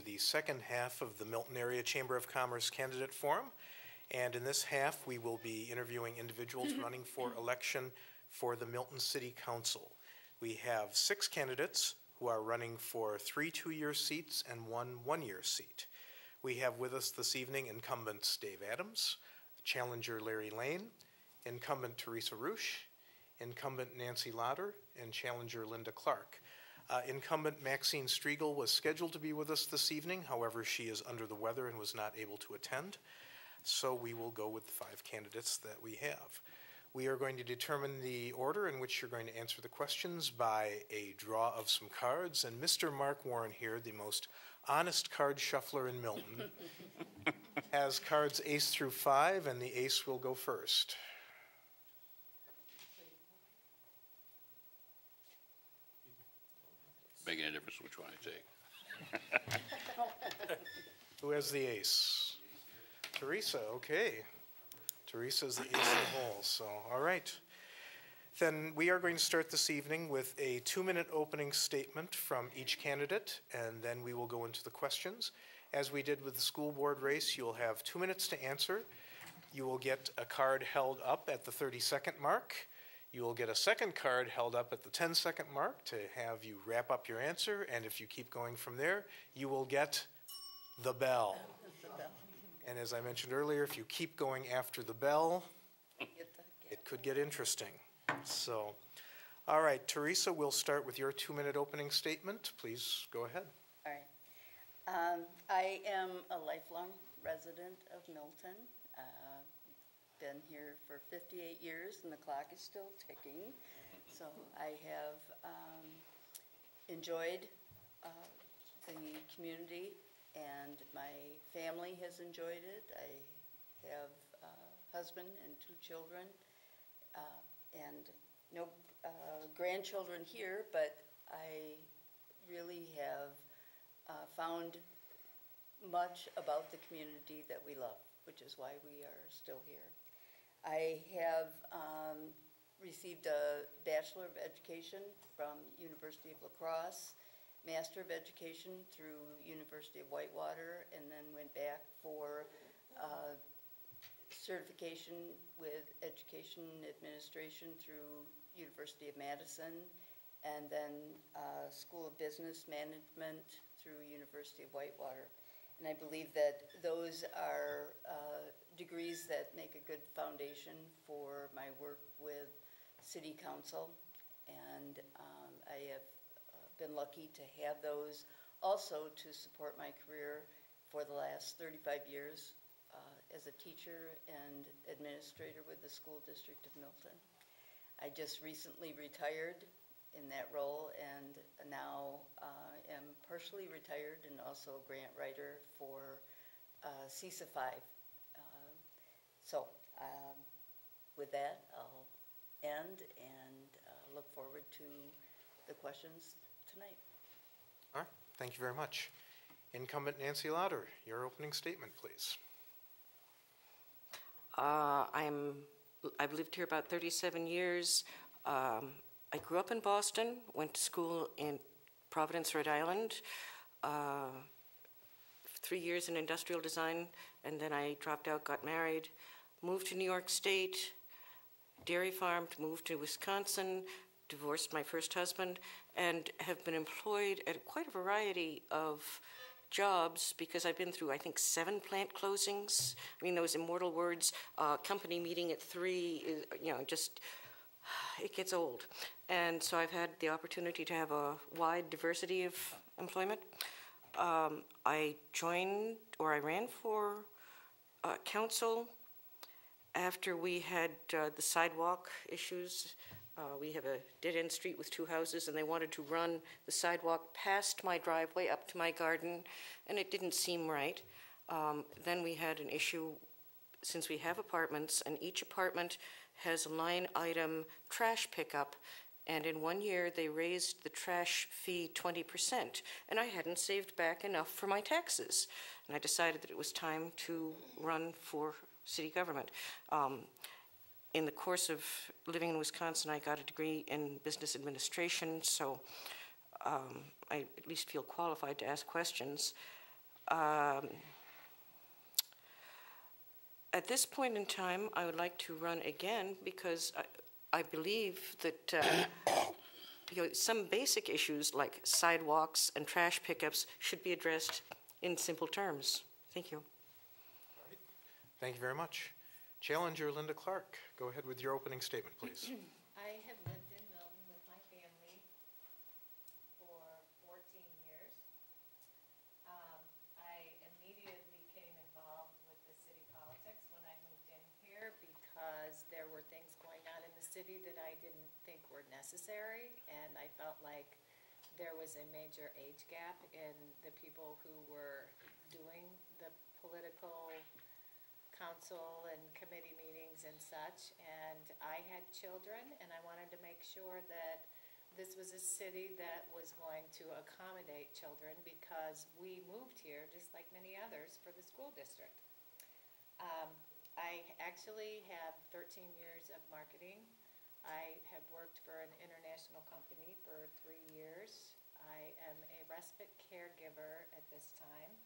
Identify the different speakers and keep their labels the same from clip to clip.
Speaker 1: the second half of the Milton Area Chamber of Commerce Candidate Forum. And in this half, we will be interviewing individuals running for election for the Milton City Council. We have 6 candidates who are running for 3 two-year seats and 1 one-year seat. We have with us this evening incumbents Dave Adams, challenger Larry Lane, incumbent Teresa Roosh, incumbent Nancy Lauder, and challenger Linda Clark. Incumbent Maxine Striegel was scheduled to be with us this evening. However, she is under the weather and was not able to attend. So we will go with the 5 candidates that we have. We are going to determine the order in which you're going to answer the questions by a draw of some cards. And Mr. Mark Warren here, the most honest card shuffler in Milton, has cards ace through 5, and the ace will go first.
Speaker 2: Making a difference which one I take.
Speaker 1: Who has the ace? Teresa, okay. Teresa's the ace in the hole, so all right. Then we are going to start this evening with a 2-minute opening statement from each candidate, and then we will go into the questions. As we did with the school board race, you will have 2 minutes to answer. You will get a card held up at the 30-second mark. You will get a second card held up at the 10-second mark to have you wrap up your answer, and if you keep going from there, you will get the bell. And as I mentioned earlier, if you keep going after the bell, it could get interesting. So, all right, Teresa, we'll start with your 2-minute opening statement. Please go ahead.
Speaker 3: All right. I am a lifelong resident of Milton. Been here for 58 years, and the clock is still ticking. So I have enjoyed the community, and my family has enjoyed it. I have a husband and 2 children, and no grandchildren here, but I really have found much about the community that we love, which is why we are still here. I have received a Bachelor of Education from University of La Crosse, Master of Education through University of Whitewater, and then went back for certification with Education Administration through University of Madison, and then School of Business Management through University of Whitewater. And I believe that those are degrees that make a good foundation for my work with City Council. And I have been lucky to have those also to support my career for the last 35 years as a teacher and administrator with the School District of Milton. I just recently retired in that role, and now am partially retired and also a grant writer for CISA 5. So with that, I'll end and look forward to the questions tonight.
Speaker 1: All right, thank you very much. Incumbent Nancy Lauder, your opening statement, please.
Speaker 4: I've lived here about 37 years. I grew up in Boston, went to school in Providence, Rhode Island, 3 years in industrial design, and then I dropped out, got married, moved to New York State, dairy farmed, moved to Wisconsin, divorced my first husband, and have been employed at quite a variety of jobs because I've been through, I think, 7 plant closings. I mean, those immortal words, company meeting at 3, you know, just, it gets old. And so I've had the opportunity to have a wide diversity of employment. I joined, or I ran for council after we had the sidewalk issues. We have a dead-end street with 2 houses, and they wanted to run the sidewalk past my driveway up to my garden, and it didn't seem right. Then we had an issue, since we have apartments, and each apartment has a line item trash pickup, and in 1 year they raised the trash fee 20%, and I hadn't saved back enough for my taxes. And I decided that it was time to run for city government. In the course of living in Wisconsin, I got a degree in business administration, so I at least feel qualified to ask questions. At this point in time, I would like to run again because I believe that some basic issues like sidewalks and trash pickups should be addressed in simple terms. Thank you.
Speaker 1: Thank you very much. Challenger Linda Clark, go ahead with your opening statement, please.
Speaker 5: I have lived in Milton with my family for 14 years. I immediately came involved with the city politics when I moved in here because there were things going on in the city that I didn't think were necessary, and I felt like there was a major age gap in the people who were doing the political council and committee meetings and such, and I had children, and I wanted to make sure that this was a city that was going to accommodate children because we moved here, just like many others, for the school district. I actually have 13 years of marketing. I have worked for an international company for 3 years. I am a respite caregiver at this time.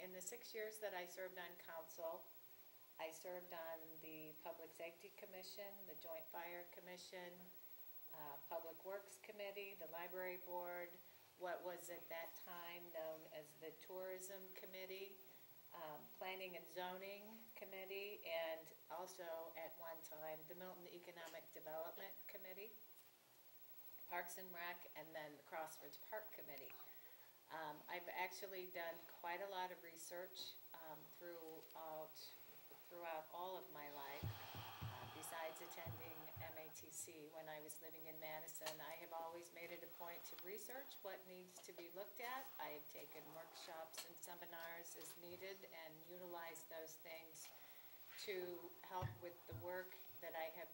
Speaker 5: In the 6 years that I served on council, I served on the Public Safety Commission, the Joint Fire Commission, Public Works Committee, the Library Board, what was at that time known as the Tourism Committee, Planning and Zoning Committee, and also at one time the Milton Economic Development Committee, Parks and Rec, and then the Crossroads Park Committee. I've actually done quite a lot of research throughout all of my life. Besides attending MACC when I was living in Madison, I have always made it a point to research what needs to be looked at. I have taken workshops and seminars as needed and utilized those things to help with the work that I have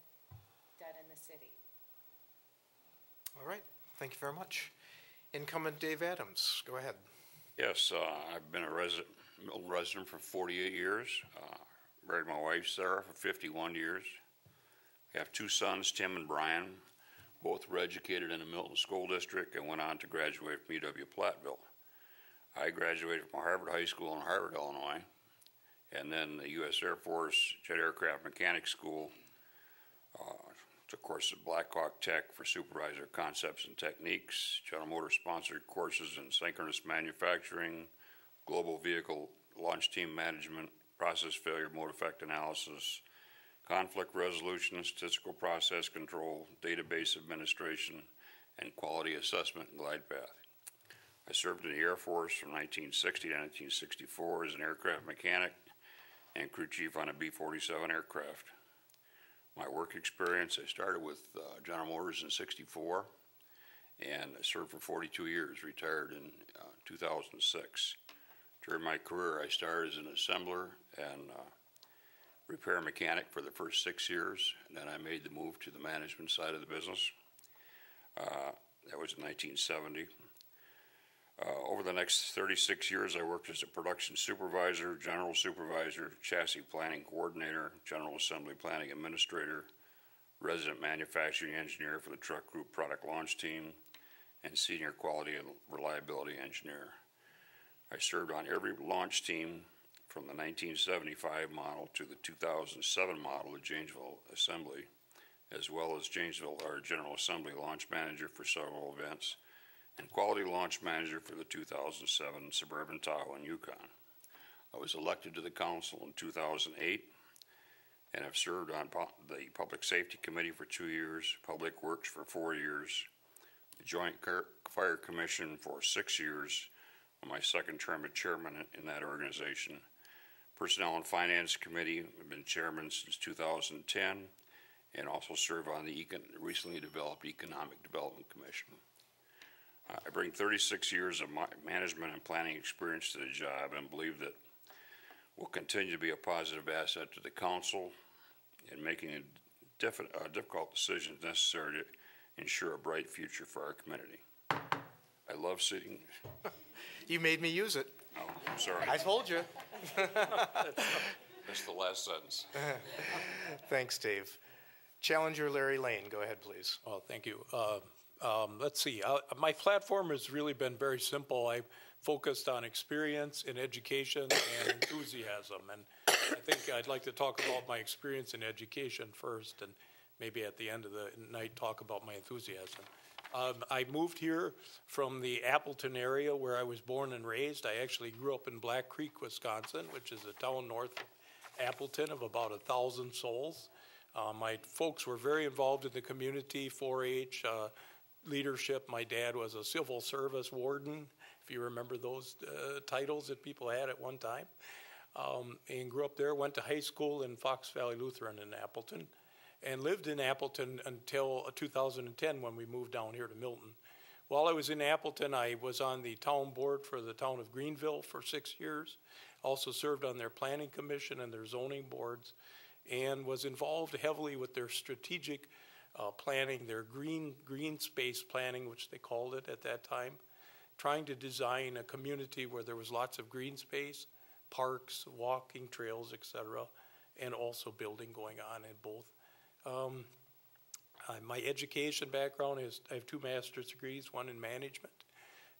Speaker 5: done in the city.
Speaker 1: All right, thank you very much. Incumbent Dave Adams, go ahead.
Speaker 2: Yes, I've been a Milton resident for 48 years. Married my wife, Sarah, for 51 years. I have 2 sons, Tim and Brian. Both were educated in the Milton School District and went on to graduate from UW-Platteville. I graduated from Harvard High School in Harvard, Illinois, and then the U.S. Air Force Jet Aircraft Mechanics School. Took courses at Black Hawk Tech for supervisor concepts and techniques. General Motors sponsored courses in synchronous manufacturing, global vehicle launch team management, process failure, mode effect analysis, conflict resolution, statistical process control, database administration, and quality assessment and glide path. I served in the Air Force from 1960 to 1964 as an aircraft mechanic and crew chief on a B-47 aircraft. My work experience, I started with General Motors in '64 and I served for 42 years, retired in 2006. During my career, I started as an assembler and repair mechanic for the first 6 years, and then I made the move to the management side of the business. That was in 1970. Over the next 36 years, I worked as a production supervisor, general supervisor, chassis planning coordinator, general assembly planning administrator, resident manufacturing engineer for the truck group product launch team, and senior quality and reliability engineer. I served on every launch team from the 1975 model to the 2007 model of Janesville Assembly, as well as Janesville, our General Assembly launch manager for several events, and quality launch manager for the 2007 Suburban Tahoe and Yukon. I was elected to the council in 2008 and have served on the Public Safety Committee for 2 years, Public Works for 4 years, the Joint Fire Commission for 6 years, on my second term as chairman in that organization. Personnel and Finance Committee, I've been chairman since 2010, and also serve on the recently developed Economic Development Commission. I bring 36 years of management and planning experience to the job and believe that will continue to be a positive asset to the council in making difficult decisions necessary to ensure a bright future for our community. I love sitting.
Speaker 1: You made me use it.
Speaker 2: Oh, I'm sorry.
Speaker 1: I told you.
Speaker 2: That's the last sentence.
Speaker 1: Thanks, Dave. Challenger Larry Lane, go ahead, please.
Speaker 6: Oh, thank you. Let's see. My platform has really been very simple. I focused on experience in education and enthusiasm. And I think I'd like to talk about my experience in education first, and maybe at the end of the night talk about my enthusiasm. I moved here from the Appleton area where I was born and raised. I actually grew up in Black Creek, Wisconsin, which is a town north of Appleton of about 1,000 souls. My folks were very involved in the community, 4-H, leadership. My dad was a civil service warden, if you remember those titles that people had at one time. And grew up there, went to high school in Fox Valley Lutheran in Appleton, and lived in Appleton until 2010 when we moved down here to Milton. While I was in Appleton, I was on the town board for the town of Greenville for 6 years, also served on their planning commission and their zoning boards, and was involved heavily with their strategic planning, their green space planning, which they called it at that time, trying to design a community where there was lots of green space, parks, walking trails, etc., and also building going on in both. My education background is I have 2 master's degrees, one in management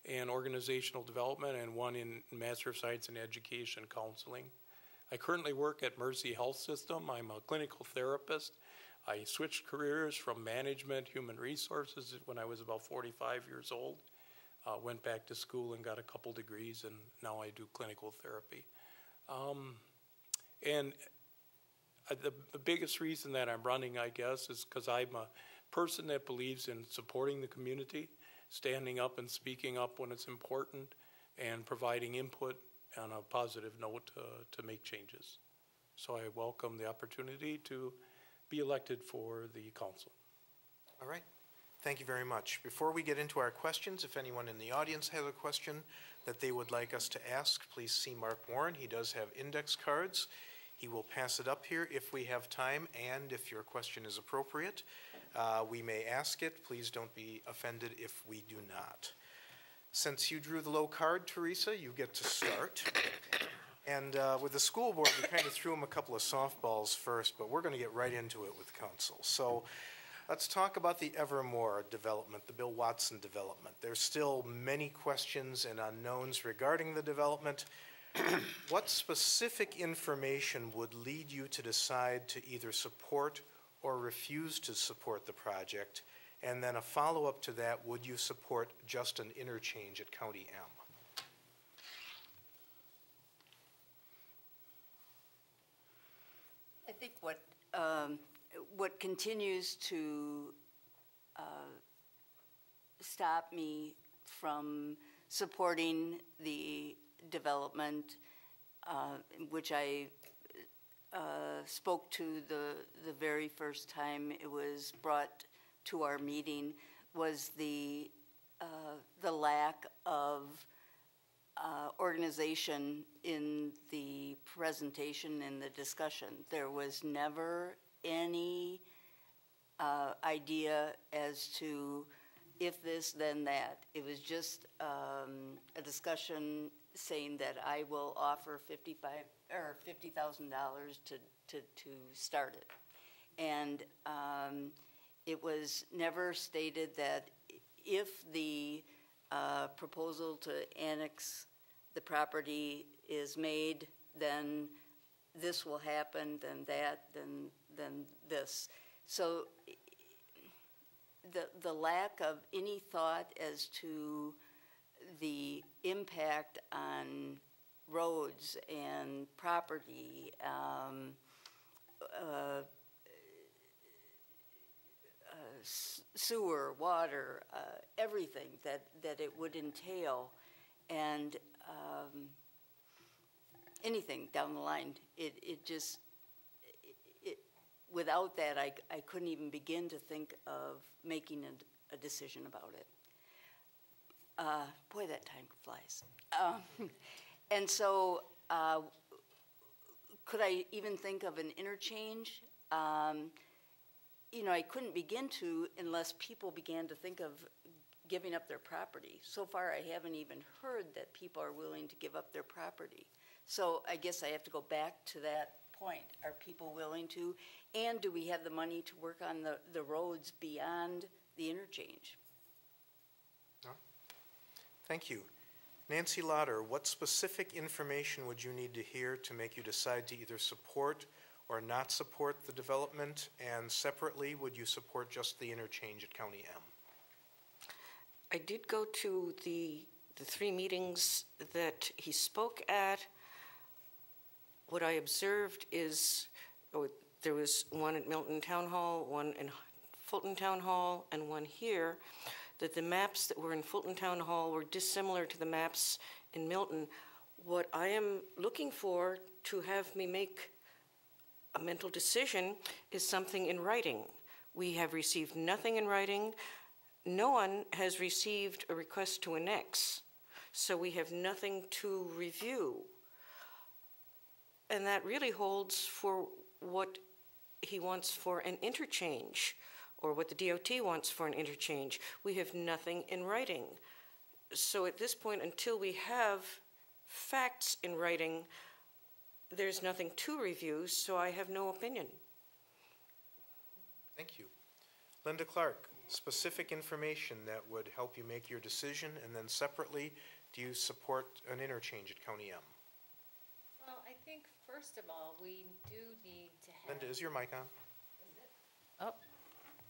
Speaker 6: and organizational development, and one in Master of Science in Education Counseling. I currently work at Mercy Health System. I'm a clinical therapist. I switched careers from management, human resources when I was about 45 years old. Went back to school and got a couple degrees, and now I do clinical therapy. The biggest reason that I'm running, I guess, is because I'm a person that believes in supporting the community, standing up and speaking up when it's important, and providing input on a positive note to make changes. So I welcome the opportunity to be elected for the council.
Speaker 1: All right. Thank you very much. Before we get into our questions, if anyone in the audience has a question that they would like us to ask, please see Mark Warren. He does have index cards. He will pass it up here if we have time, and if your question is appropriate, we may ask it. Please don't be offended if we do not. Since you drew the low card, Teresa, you get to start. And with the school board, we kind of threw them a couple of softballs first, but we're going to get right into it with council. So let's talk about the Evermore development, the Bill Watson development. There's still many questions and unknowns regarding the development. What specific information would lead you to decide to either support or refuse to support the project? And then a follow-up to that, would you support just an interchange at County M?
Speaker 3: I think what continues to stop me from supporting the development, which I spoke to the very first time it was brought to our meeting, was the lack of organization in the presentation and the discussion. There was never any idea as to if this, then that. It was just a discussion saying that I will offer $50,000 to start it, and it was never stated that if the proposal to annex the property is made, then this will happen, then that, then this. So the lack of any thought as to the impact on roads and property, sewer, water, everything that it would entail, and anything down the line. Without that, I couldn't even begin to think of making a decision about it. Boy, that time flies. And so, could I even think of an interchange? You know, I couldn't begin to unless people began to think of giving up their property. So far, I haven't even heard that people are willing to give up their property. So I guess I have to go back to that point. Are people willing to? And do we have the money to work on the roads beyond the interchange?
Speaker 1: Thank you. Nancy Lauder, what specific information would you need to hear to make you decide to either support or not support the development? And separately, would you support just the interchange at County M?
Speaker 4: I did go to the 3 meetings that he spoke at. What I observed is there was one at Milton Town Hall, one in Fulton Town Hall, and one here, that the maps that were in Fulton Town Hall were dissimilar to the maps in Milton. What I am looking for to have me make a mental decision is something in writing. We have received nothing in writing. No one has received a request to annex, so we have nothing to review. And that really holds for what he wants for an interchange, or what the DOT wants for an interchange. We have nothing in writing. So at this point, until we have facts in writing, there's nothing to review, so I have no opinion.
Speaker 1: Thank you. Linda Clark, specific information that would help you make your decision, and then separately, do you support an interchange at County M?
Speaker 5: Well, I think first of all, we do need to have.
Speaker 1: Linda, is your mic on?
Speaker 5: Oh,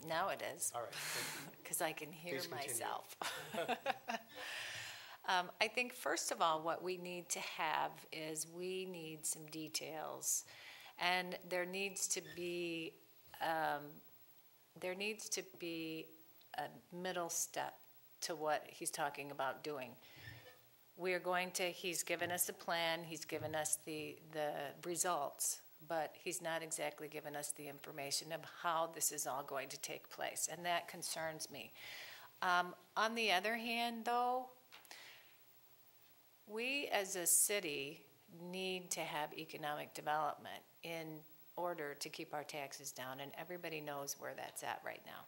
Speaker 5: now it is.
Speaker 1: All right, thank you.
Speaker 5: Because I can hear
Speaker 1: Please continue.
Speaker 5: myself. I think first of all, what we need to have is we need some details, and there needs to be a middle step to what he's talking about doing. He's given us a plan, he's given us the results, but he's not exactly given us the information of how this is all going to take place, and that concerns me. On the other hand, though, we as a city need to have economic development in order to keep our taxes down, and everybody knows where that's at right now.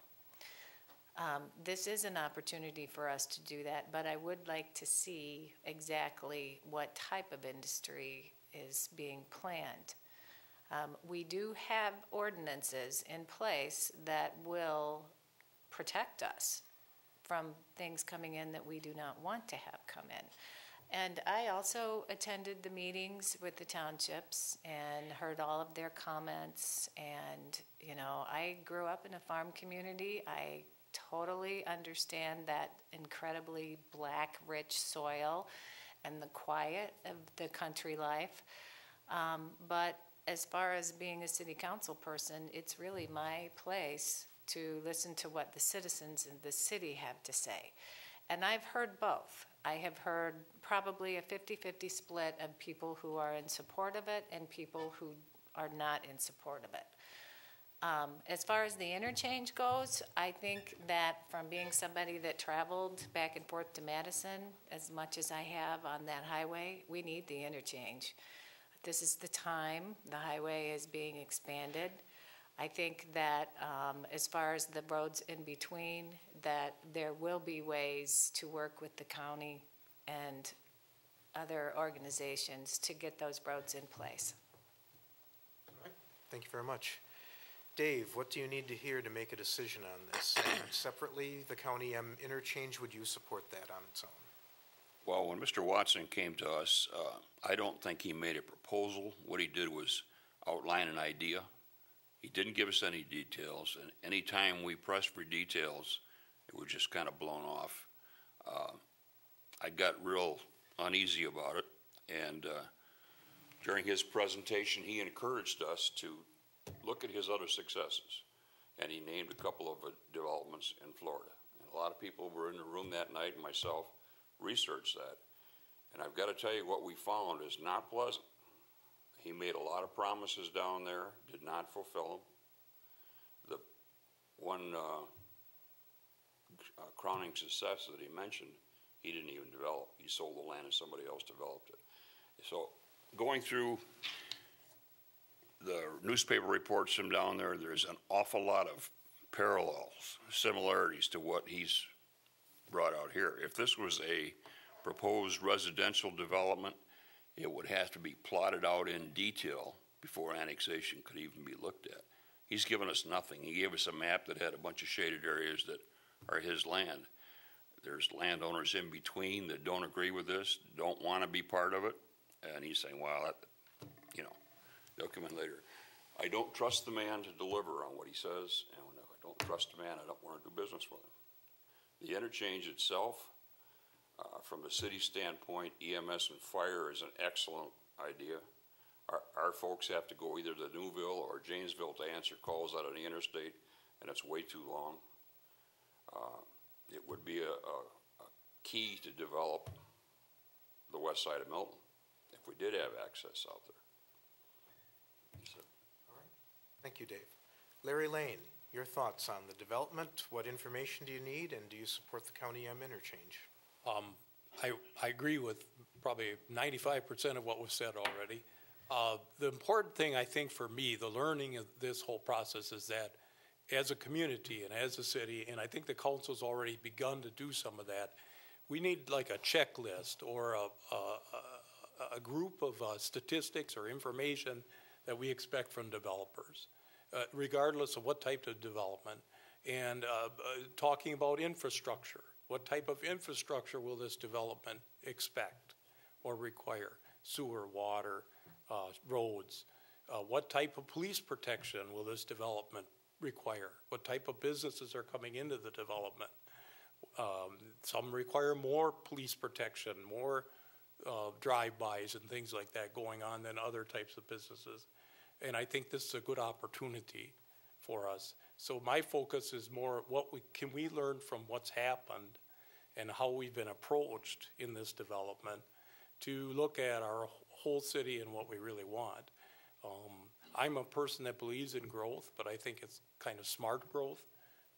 Speaker 5: This is an opportunity for us to do that, but I would like to see exactly what type of industry is being planned. We do have ordinances in place that will protect us from things coming in that we do not want to have come in. And I also attended the meetings with the townships and heard all of their comments. And, you know, I grew up in a farm community. I totally understand that incredibly black, rich soil and the quiet of the country life. But as far as being a city council person, it's really my place to listen to what the citizens in the city have to say. And I've heard both. I have heard probably a 50-50 split of people who are in support of it and people who are not in support of it. As far as the interchange goes, I think that from being somebody that traveled back and forth to Madison as much as I have on that highway, we need the interchange. This is the time. The highway is being expanded. I think that as far as the roads in between, that there will be ways to work with the county and other organizations to get those roads in place.
Speaker 1: All right. Thank you very much. Dave, what do you need to hear to make a decision on this? And separately, the County M interchange, would you support that on its own?
Speaker 2: Well, when Mr. Watson came to us, I don't think he made a proposal. What he did was outline an idea. He didn't give us any details, and any time we pressed for details, it was just kind of blown off. I got real uneasy about it, and during his presentation, he encouraged us to look at his other successes, and he named a couple of developments in Florida. And a lot of people were in the room that night, and myself researched that. And I've got to tell you, what we found is not pleasant. He made a lot of promises down there, did not fulfill them. The one crowning success that he mentioned, he didn't even develop. He sold the land and somebody else developed it. So going through the newspaper reports from down there, there's an awful lot of parallels, similarities to what he's brought out here. If this was a proposed residential development, it would have to be plotted out in detail before annexation could even be looked at. He's given us nothing. He gave us a map that had a bunch of shaded areas that are his land. There's landowners in between that don't agree with this, don't want to be part of it. And he's saying, well, that, you know, they'll come in later. I don't trust the man to deliver on what he says, and if I don't trust the man, I don't want to do business with him. The interchange itself, from the city standpoint, EMS and fire is an excellent idea. Our folks have to go either to Newville or Janesville to answer calls out on the interstate, and it's way too long. It would be a key to develop the west side of Milton if we did have access out there. So.
Speaker 1: All right. Thank you, Dave. Larry Lane, your thoughts on the development? What information do you need, and do you support the County M interchange?
Speaker 6: I agree with probably 95% of what was said already. The important thing, I think, for me, the learning of this whole process is that as a community and as a city, and I think the council's already begun to do some of that, we need like a checklist or a group of statistics or information that we expect from developers, regardless of what type of development. And talking about infrastructure. What type of infrastructure will this development expect or require? Sewer, water, roads. What type of police protection will this development require? What type of businesses are coming into the development? Some require more police protection, more drive-bys and things like that going on than other types of businesses. And I think this is a good opportunity for us. So my focus is more can we learn from what's happened and how we've been approached in this development to look at our whole city and what we really want. I'm a person that believes in growth, but I think it's kind of smart growth,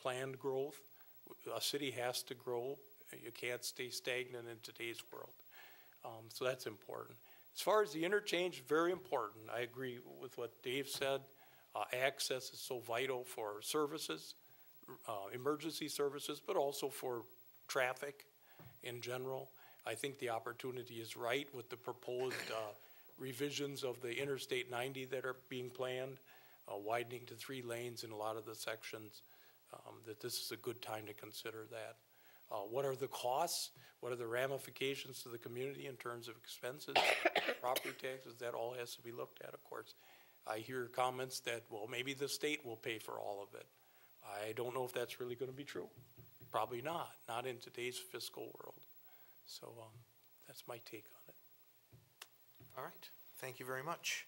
Speaker 6: planned growth. A city has to grow. You can't stay stagnant in today's world. So that's important. As far as the interchange, very important. I agree with what Dave said. Access is so vital for services, emergency services, but also for traffic in general. I think the opportunity is right with the proposed revisions of the Interstate 90 that are being planned, widening to 3 lanes in a lot of the sections, that this is a good time to consider that. What are the costs? What are the ramifications to the community in terms of expenses, property taxes? That all has to be looked at, of course. I hear comments that, well, maybe the state will pay for all of it. I don't know if that's really going to be true. Probably not in today's fiscal world. So that's my take on it.
Speaker 1: All right, thank you very much.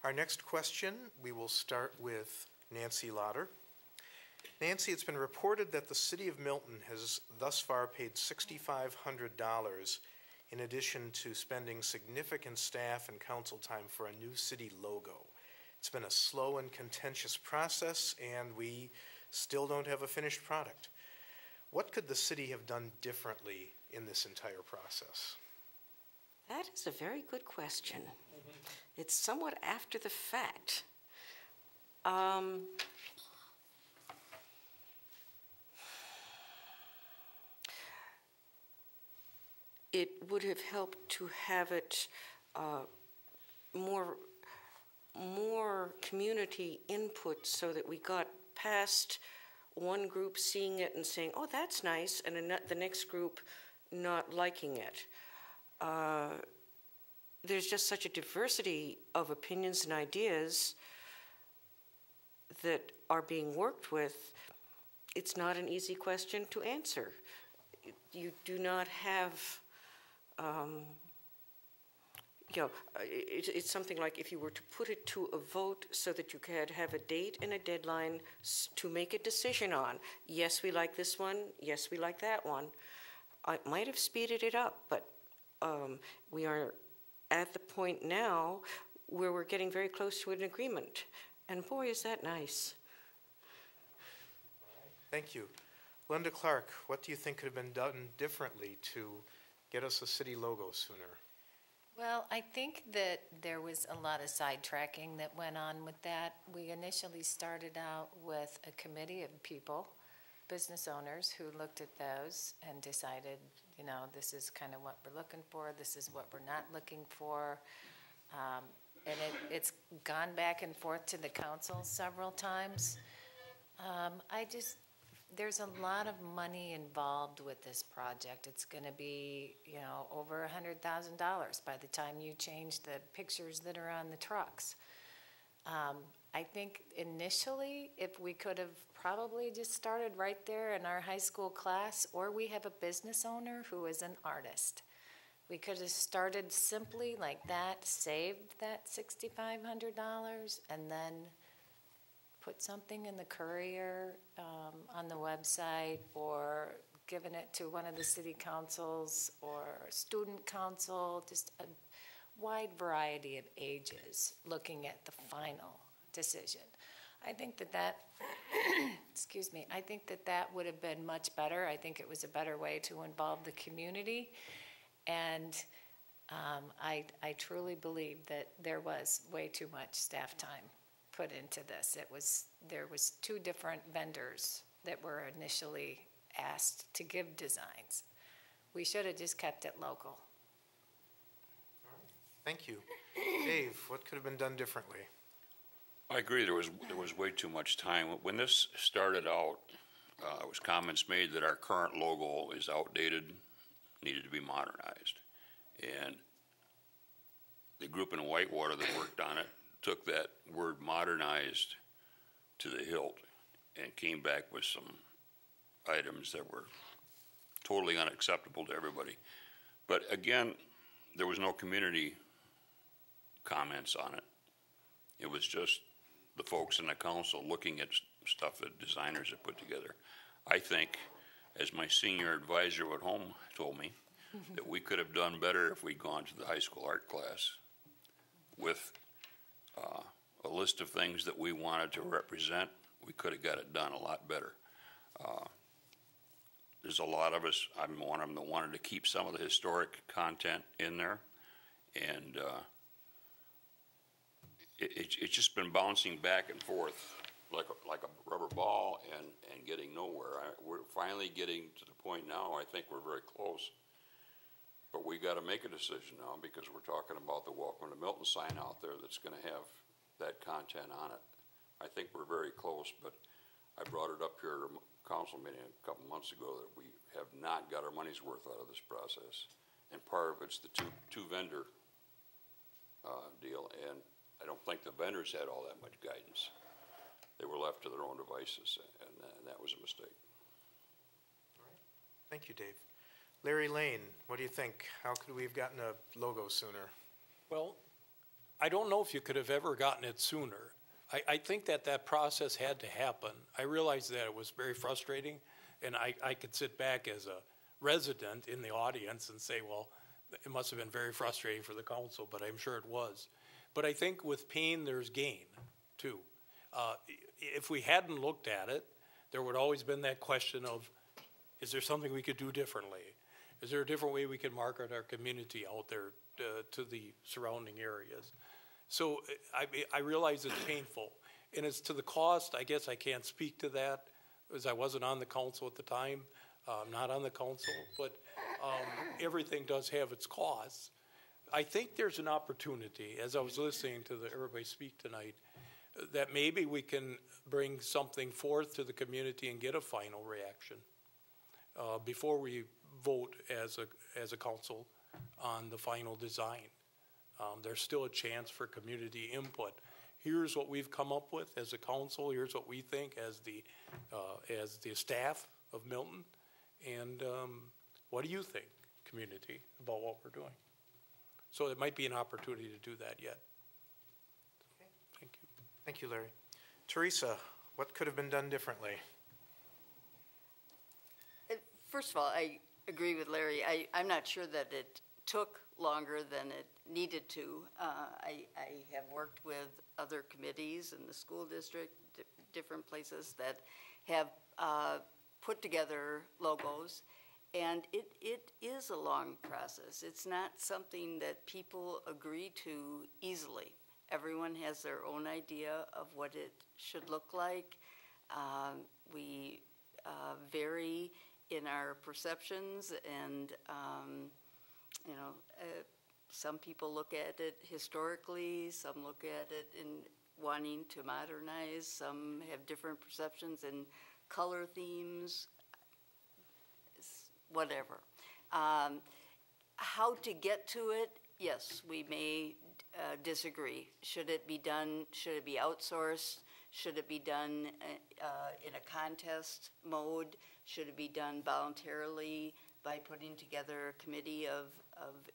Speaker 1: Our next question, we will start with Nancy Lauder. Nancy, it's been reported that the City of Milton has thus far paid $6,500 in addition to spending significant staff and council time for a new city logo. It's been a slow and contentious process, and we still don't have a finished product. What could the city have done differently in this entire process?
Speaker 4: That is a very good question. It's somewhat after the fact. It would have helped to have it more community input so that we got past one group seeing it and saying, oh, that's nice, and the next group not liking it. There's just such a diversity of opinions and ideas that are being worked with. It's not an easy question to answer. You do not have, it's something like if you were to put it to a vote so that you could have a date and a deadline to make a decision on. Yes, we like this one. Yes, we like that one. I might have speeded it up, but we are at the point now where we're getting very close to an agreement. And boy, is that nice.
Speaker 1: Thank you. Linda Clark, what do you think could have been done differently to get us a city logo sooner?
Speaker 5: Well, I think that there was a lot of sidetracking that went on with that. We initially started out with a committee of people, business owners, who looked at those and decided, this is kind of what we're looking for, this is what we're not looking for. And it's gone back and forth to the council several times. I just there's a lot of money involved with this project. It's going to be, over $100,000 by the time you change the pictures that are on the trucks. I think initially, if we could have probably just started right there in our high school class, or we have a business owner who is an artist. We could have started simply like that, saved that $6,500, and then put something in the Courier on the website, or given it to one of the city councils or student council, just a wide variety of ages looking at the final decision. I think that excuse me, I think that would have been much better. I think it was a better way to involve the community. And I truly believe that there was way too much staff time put into this. There was 2 different vendors that were initially asked to give designs. We should have just kept it local.
Speaker 1: Thank you. Dave, what could have been done differently?
Speaker 2: I agree, there was way too much time. When this started out, there was comments made that our current logo is outdated, needed to be modernized. And the group in Whitewater that worked on it took that word modernized to the hilt and came back with some items that were totally unacceptable to everybody. But again, there was no community comments on it. It was just the folks in the council looking at stuff that designers had put together. I think, as my senior advisor at home told me, that we could have done better if we'd gone to the high school art class with a list of things that we wanted to represent. We could have got it done a lot better. There's a lot of us, I'm one of them that wanted to keep some of the historic content in there, and it's just been bouncing back and forth like a rubber ball and getting nowhere. We're finally getting to the point now, I think we're very close, but we got to make a decision now, because we're talking about the Welcome to Milton sign out there that's going to have that content on it. I think we're very close, but I brought it up here at a council meeting a couple months ago that we have not got our money's worth out of this process, and part of it's the two vendor deal, and I don't think the vendors had all that much guidance. They were left to their own devices, and that was a mistake.
Speaker 1: All right. Thank you, Dave. Larry Lane, what do you think? How could we have gotten a logo sooner?
Speaker 6: Well, I don't know if you could have ever gotten it sooner. I think that process had to happen. I realized that it was very frustrating, and I could sit back as a resident in the audience and say, well, it must have been very frustrating for the council, but I'm sure it was. But I think with pain, there's gain, too. If we hadn't looked at it, there would always been that question of, is there something we could do differently? Is there a different way we could market our community out there to the surrounding areas? So I realize it's painful. And as to the cost, I guess I can't speak to that, as I wasn't on the council at the time. I'm not on the council, but everything does have its costs. I think there's an opportunity, as I was listening to everybody speak tonight, that maybe we can bring something forth to the community and get a final reaction before we vote as a council on the final design. There's still a chance for community input. Here's what we've come up with as a council. Here's what we think as the staff of Milton. And what do you think, community, about what we're doing? So it might be an opportunity to do that yet. Okay. Thank you.
Speaker 1: Thank you, Larry. Teresa, what could have been done differently?
Speaker 3: First of all, I agree with Larry. I'm not sure that it took longer than it needed to. I have worked with other committees in the school district, different places that have put together logos, and it is a long process. It's not something that people agree to easily. Everyone has their own idea of what it should look like. We vary in our perceptions, and some people look at it historically, some look at it in wanting to modernize, some have different perceptions, and color themes, whatever. How to get to it, yes, we may disagree. Should it be done, should it be outsourced? Should it be done in a contest mode? Should it be done voluntarily by putting together a committee of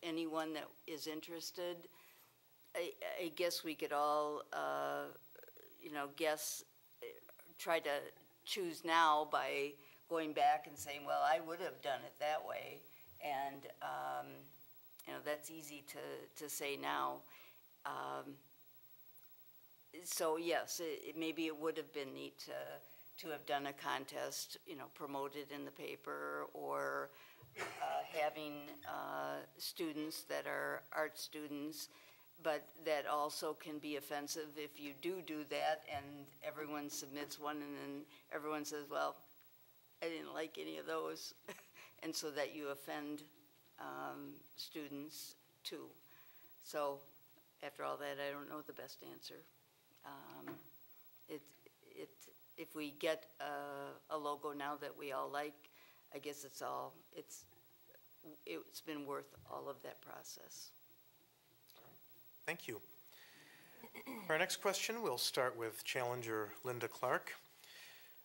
Speaker 3: anyone that is interested? I guess we could all, try to choose now by going back and saying, well, I would have done it that way. And, that's easy to say now. So yes, maybe it would have been neat to have done a contest, promoted in the paper, or having students that are art students, but that also can be offensive if you do that and everyone submits one and then everyone says, well, I didn't like any of those, and so that you offend students too. So after all that, I don't know the best answer. If we get a logo now that we all like, I guess it's been worth all of that process.
Speaker 1: Thank you. For our next question, we'll start with challenger Linda Clark.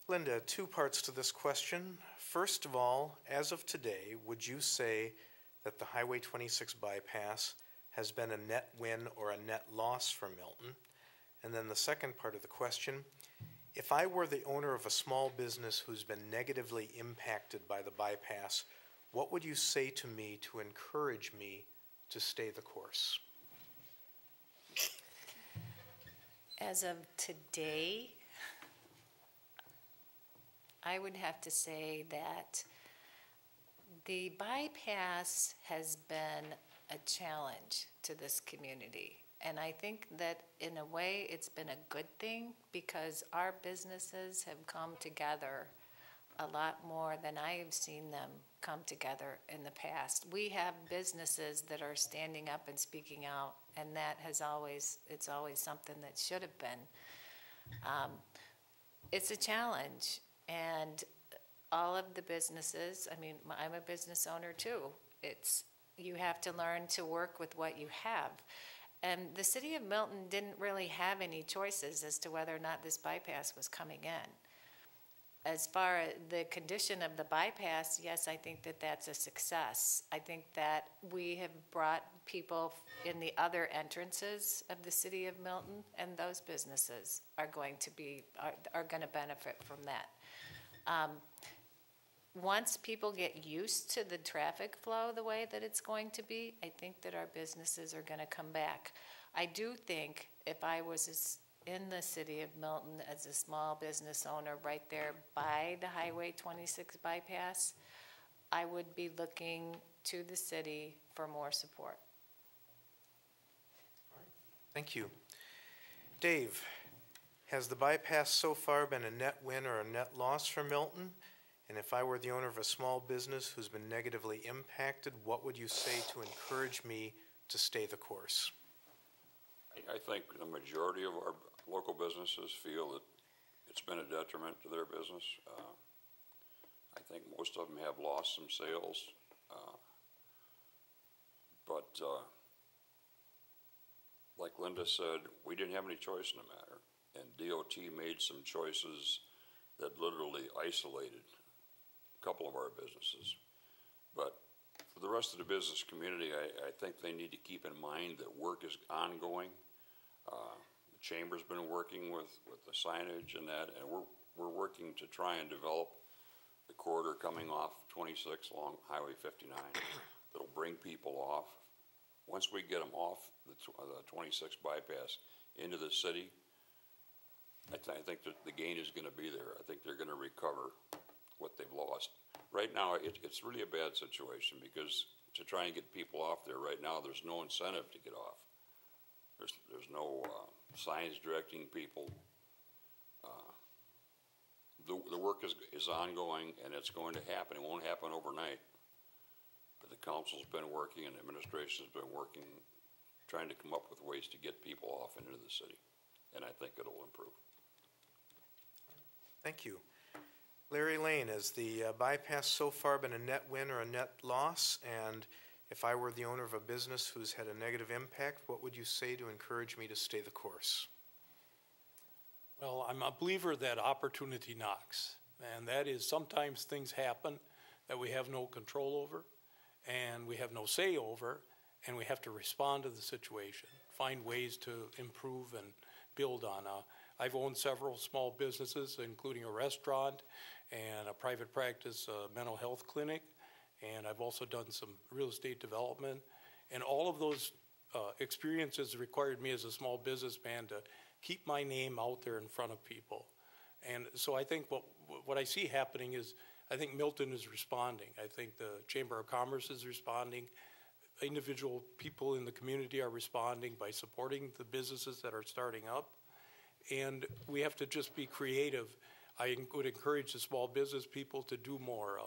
Speaker 1: Linda, two parts to this question. First of all, as of today, would you say that the Highway 26 bypass has been a net win or a net loss for Milton? And then the second part of the question, if I were the owner of a small business who's been negatively impacted by the bypass, what would you say to me to encourage me to stay the course?
Speaker 5: As of today, I would have to say that the bypass has been a challenge to this community. And I think that in a way it's been a good thing because our businesses have come together a lot more than I have seen them come together in the past. We have businesses that are standing up and speaking out, and that it's always something that should have been. It's a challenge, and all of the businesses, I'm a business owner too. You have to learn to work with what you have. And the City of Milton didn't really have any choices as to whether or not this bypass was coming in. As far as the condition of the bypass, yes, I think that that's a success. I think that we have brought people in the other entrances of the City of Milton, and those businesses are going to benefit from that. Once people get used to the traffic flow the way that it's going to be, I think that our businesses are going to come back. I do think if I was in the City of Milton as a small business owner right there by the Highway 26 bypass, I would be looking to the city for more support.
Speaker 1: All right. Thank you. Dave, has the bypass so far been a net win or a net loss for Milton? And if I were the owner of a small business who's been negatively impacted, what would you say to encourage me to stay the course?
Speaker 2: I think the majority of our local businesses feel that it's been a detriment to their business. I think most of them have lost some sales. But like Linda said, we didn't have any choice in the matter. And DOT made some choices that literally isolated a couple of our businesses. But for the rest of the business community, I think they need to keep in mind that work is ongoing. The Chamber's been working with the signage and that, and we're working to try and develop the corridor coming off 26 along Highway 59 that'll bring people off. Once we get them off the 26 bypass into the city, I think that the gain is going to be there. I think they're going to recover what they've lost. Right now, it's really a bad situation because to try and get people off there right now, there's no incentive to get off. There's no signs directing people. The work is ongoing and it's going to happen. It won't happen overnight. But the council's been working and the administration's been working, trying to come up with ways to get people off into the city. And I think it'll improve.
Speaker 1: Thank you. Larry Lane, has the bypass so far been a net win or a net loss? And if I were the owner of a business who's had a negative impact, what would you say to encourage me to stay the course?
Speaker 6: Well, I'm a believer that opportunity knocks, and that is sometimes things happen that we have no control over, and we have no say over, and we have to respond to the situation, find ways to improve and build on. I've owned several small businesses, including a restaurant and a private practice mental health clinic, and I've also done some real estate development, and all of those experiences required me as a small businessman to keep my name out there in front of people. And so I think what I see happening is, I think Milton is responding. I think the Chamber of Commerce is responding. Individual people in the community are responding by supporting the businesses that are starting up. And we have to just be creative. I would encourage the small business people to do more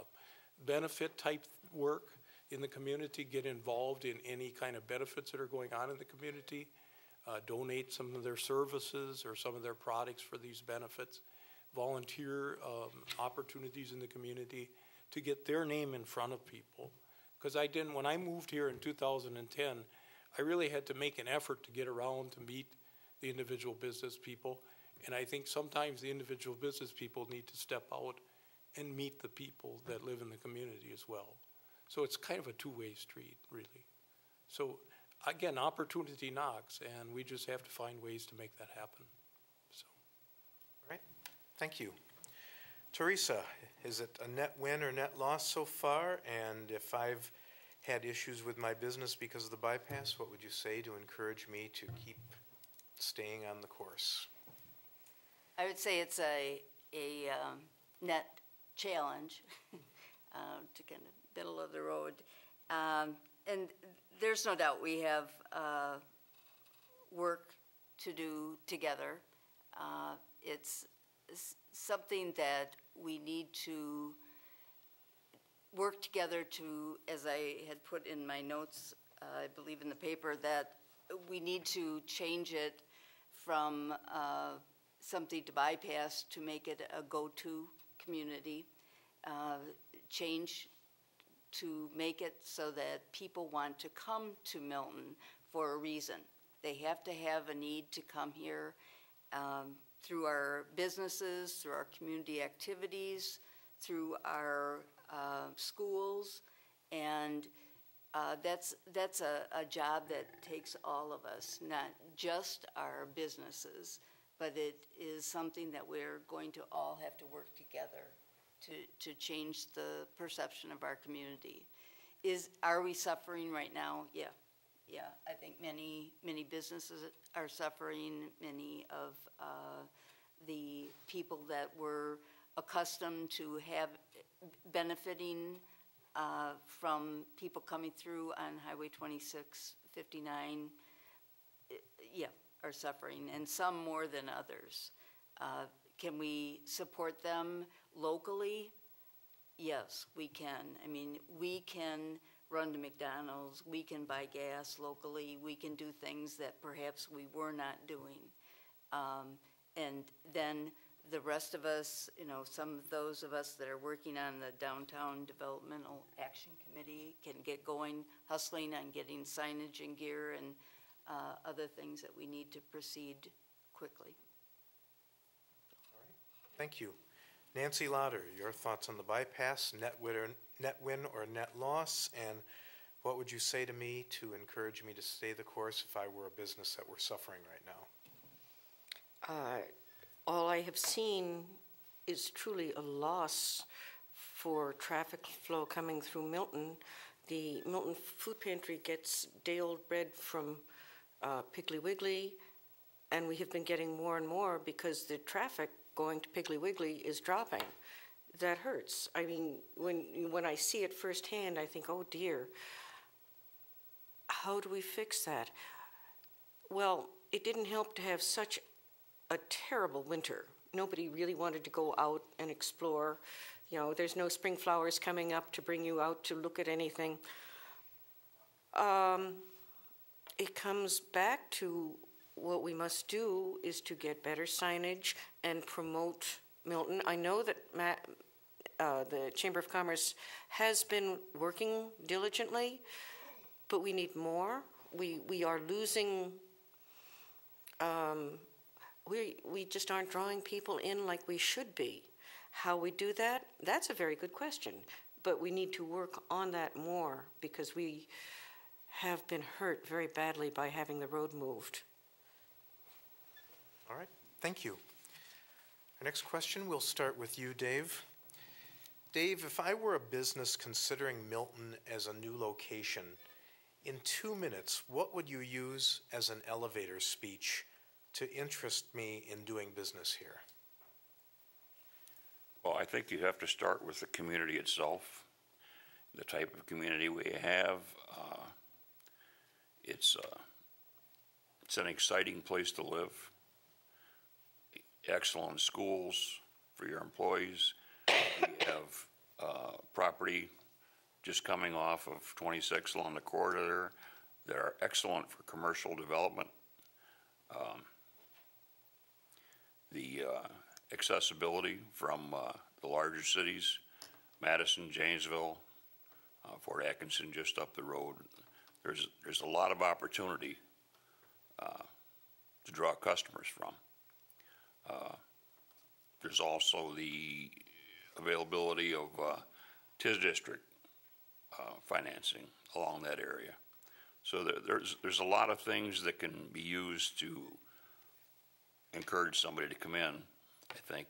Speaker 6: benefit type work in the community, get involved in any kind of benefits that are going on in the community, donate some of their services or some of their products for these benefits, volunteer opportunities in the community to get their name in front of people. Because when I moved here in 2010, I really had to make an effort to get around to meet the individual business people. And I think sometimes the individual business people need to step out and meet the people that live in the community as well. So it's kind of a two-way street, really. So again, opportunity knocks, and we just have to find ways to make that happen. So.
Speaker 1: All right, thank you. Teresa, is it a net win or net loss so far? And if I've had issues with my business because of the bypass, what would you say to encourage me to keep staying on the course?
Speaker 3: I would say it's a net challenge to kind of middle of the road. And there's no doubt we have work to do together. It's something that we need to work together to, as I had put in my notes, I believe in the paper, that we need to change it from something to bypass to make it a go-to community, change to make it so that people want to come to Milton for a reason. They have to have a need to come here through our businesses, through our community activities, through our schools, and that's a job that takes all of us, not just our businesses, but it is something that we're going to all have to work together to change the perception of our community. Are we suffering right now? Yeah. I think many businesses are suffering. Many of the people that were accustomed to have benefiting from people coming through on Highway 2659, are suffering, and some more than others. Can we support them locally? Yes, we can. I mean, we can run to McDonald's, we can buy gas locally, we can do things that perhaps we were not doing. And then the rest of us, some of those of us that are working on the Downtown Developmental Action Committee can get going, hustling on getting signage and gear and other things that we need to proceed quickly.
Speaker 1: All right. Thank you. Nancy Lauder, your thoughts on the bypass, net win or net loss, and what would you say to me to encourage me to stay the course if I were a business that were suffering right now?
Speaker 4: All I have seen is truly a loss for traffic flow coming through Milton. The Milton Food Pantry gets day-old bread from Piggly Wiggly, and we have been getting more and more because the traffic going to Piggly Wiggly is dropping. That hurts. I mean, when I see it firsthand, I think, oh dear, how do we fix that? Well, it didn't help to have such a terrible winter. Nobody really wanted to go out and explore. There's no spring flowers coming up to bring you out to look at anything. It comes back to what we must do is to get better signage and promote Milton. I know that the Chamber of Commerce has been working diligently, but we need more. We are losing, we just aren't drawing people in like we should be. How we do that, that's a very good question. But we need to work on that more because we have been hurt very badly by having the road moved.
Speaker 1: All right, thank you. Our next question, we'll start with you, Dave. Dave, if I were a business considering Milton as a new location, in 2 minutes, what would you use as an elevator speech to interest me in doing business here?
Speaker 2: Well, I think you have to start with the community itself, the type of community we have. It's an exciting place to live. Excellent schools for your employees. We have property just coming off of 26 along the corridor that are excellent for commercial development. The accessibility from the larger cities, Madison, Janesville, Fort Atkinson just up the road. There's a lot of opportunity to draw customers from. There's also the availability of TIS district financing along that area. So there's a lot of things that can be used to encourage somebody to come in. I think,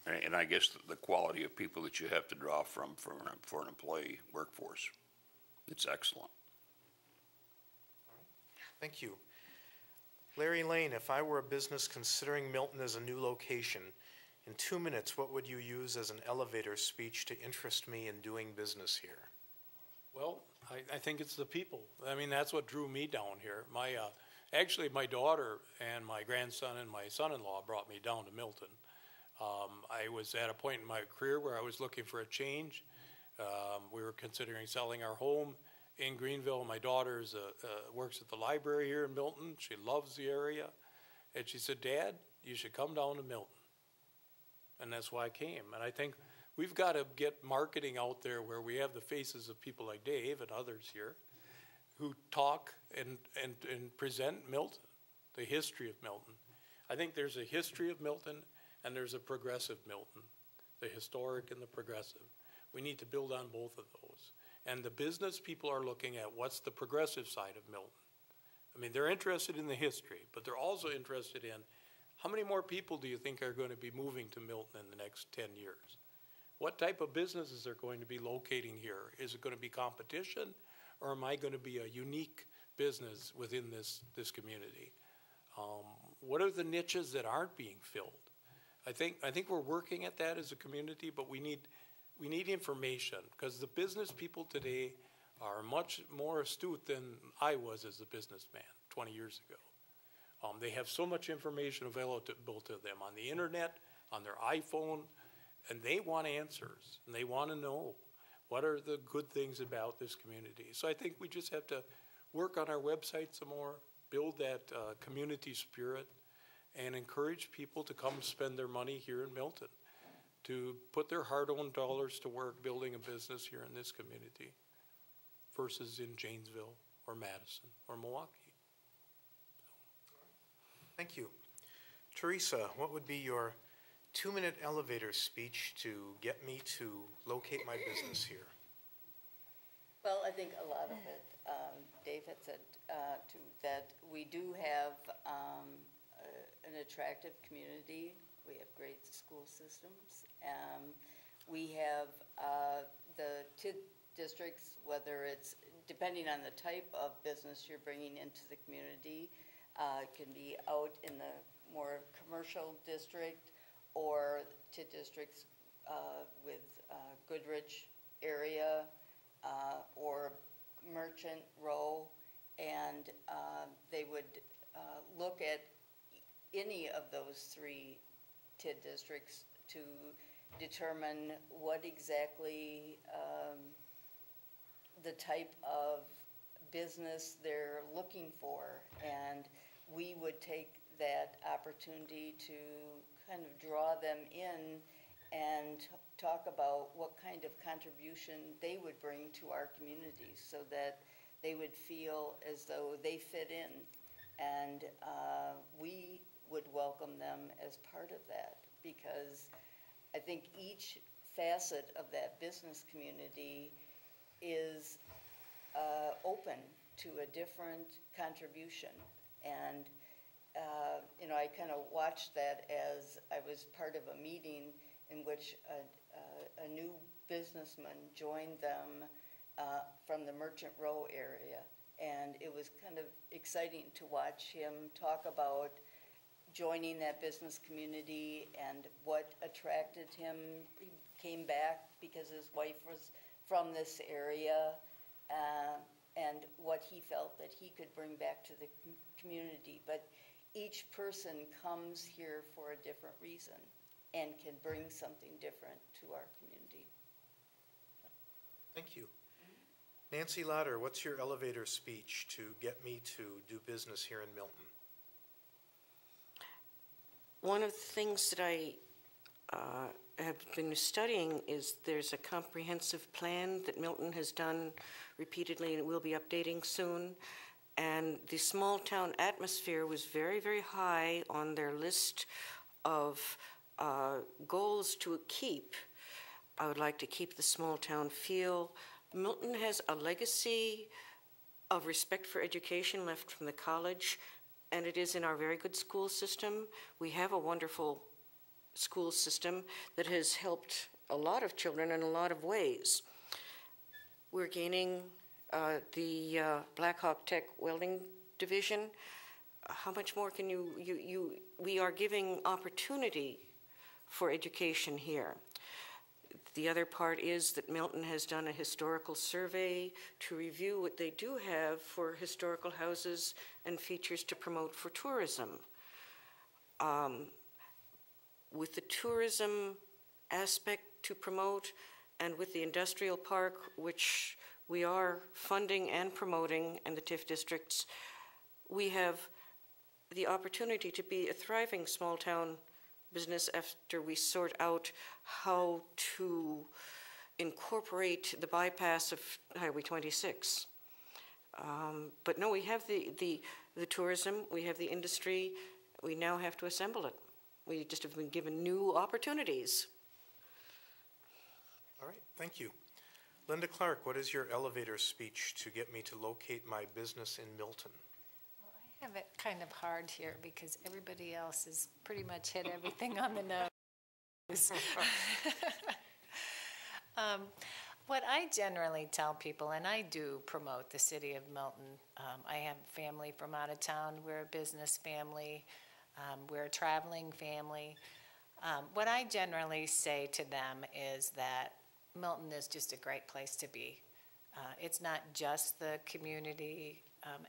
Speaker 2: and I guess the quality of people that you have to draw from for an employee workforce, it's excellent.
Speaker 1: Thank you. Larry Lane, if I were a business considering Milton as a new location, in 2 minutes, what would you use as an elevator speech to interest me in doing business here?
Speaker 6: Well, I think it's the people. I mean, that's what drew me down here. Actually, my daughter and my grandson and my son-in-law brought me down to Milton. I was at a point in my career where I was looking for a change. We were considering selling our home in Greenville. My daughter works at the library here in Milton. She loves the area. And she said, Dad, you should come down to Milton. And that's why I came. And I think we've got to get marketing out there where we have the faces of people like Dave and others here who talk and present Milton, the history of Milton. I think there's a history of Milton and there's a progressive Milton, the historic and the progressive. We need to build on both of those. And the business people are looking at what's the progressive side of Milton. I mean, they're interested in the history, but they're also interested in how many more people do you think are going to be moving to Milton in the next 10 years? What type of businesses are going to be locating here? Is it going to be competition, or am I going to be a unique business within this community? What are the niches that aren't being filled? I think we're working at that as a community, but we need information, because the business people today are much more astute than I was as a businessman 20 years ago. They have so much information available to them on the internet, on their iPhone, and they want answers, and they want to know what are the good things about this community. So I think we just have to work on our website some more, build that community spirit, and encourage people to come spend their money here in Milton, to put their hard-earned dollars to work building a business here in this community versus in Janesville or Madison or Milwaukee.
Speaker 1: Thank you. Teresa, what would be your 2-minute elevator speech to get me to locate my business here?
Speaker 3: Well, I think a lot of it, Dave had said too, that we do have an attractive community. We have great school systems. We have the TID districts, whether it's depending on the type of business you're bringing into the community, it can be out in the more commercial district or TID districts with Goodrich area or Merchant Row, and they would look at any of those 3 TID districts to determine what exactly the type of business they're looking for, and we would take that opportunity to kind of draw them in and talk about what kind of contribution they would bring to our community so that they would feel as though they fit in, and we would welcome them as part of that, because I think each facet of that business community is open to a different contribution. And I kind of watched that as I was part of a meeting in which a new businessman joined them from the Merchant Row area. And it was kind of exciting to watch him talk about joining that business community and what attracted him. He came back because his wife was from this area, and what he felt that he could bring back to the community. But each person comes here for a different reason and can bring something different to our community.
Speaker 1: Thank you. Nancy Lauder, what's your elevator speech to get me to do business here in Milton?
Speaker 4: One of the things that I have been studying is there's a comprehensive plan that Milton has done repeatedly and will be updating soon. And the small town atmosphere was very, very high on their list of goals to keep. I would like to keep the small town feel. Milton has a legacy of respect for education left from the college, and it is in our very good school system. We have a wonderful school system that has helped a lot of children in a lot of ways. We're gaining the Black Hawk Tech Welding Division. How much more can we are giving opportunity for education here. The other part is that Milton has done a historical survey to review what they do have for historical houses and features to promote for tourism. With the tourism aspect to promote, and with the industrial park, which we are funding and promoting in the TIF districts, we have the opportunity to be a thriving small town business after we sort out how to incorporate the bypass of Highway 26. But no, we have the tourism, we have the industry, we now have to assemble it. We just have been given new opportunities.
Speaker 1: All right, thank you. Linda Clark, what is your elevator speech to get me to locate my business in Milton?
Speaker 5: Well, I have it kind of hard here because everybody else has pretty much hit everything on the nose. What I generally tell people, and I do promote the City of Milton, I have family from out of town, we're a business family, we're a traveling family. What I generally say to them is that Milton is just a great place to be. It's not just the community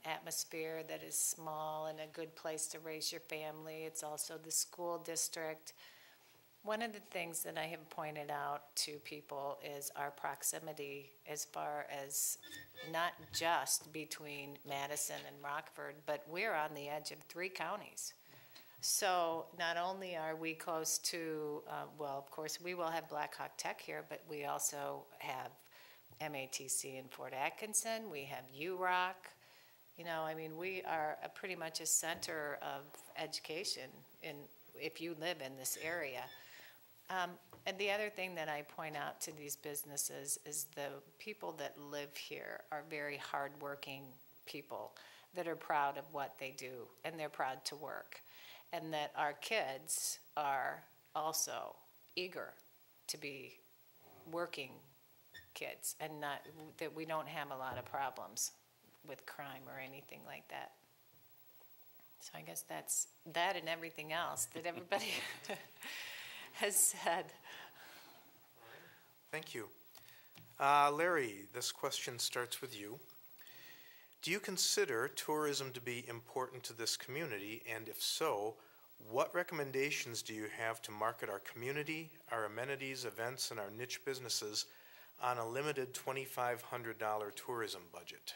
Speaker 5: atmosphere that is small and a good place to raise your family. It's also the school district. One of the things that I have pointed out to people is our proximity as far as not just between Madison and Rockford, but we're on the edge of 3 counties. So not only are we close to, well, of course, we will have Black Hawk Tech here, but we also have MACC in Fort Atkinson. We have UROC. You know, I mean, we are pretty much a center of education if you live in this area. And the other thing that I point out to these businesses is the people that live here are very hardworking people that are proud of what they do, and they're proud to work. And that our kids are also eager to be working kids, and not that we don't have a lot of problems with crime or anything like that. So I guess that's that and everything else that everybody has said.
Speaker 1: Thank you. Larry, this question starts with you. Do you consider tourism to be important to this community? And if so, what recommendations do you have to market our community, our amenities, events, and our niche businesses on a limited $2,500 tourism budget?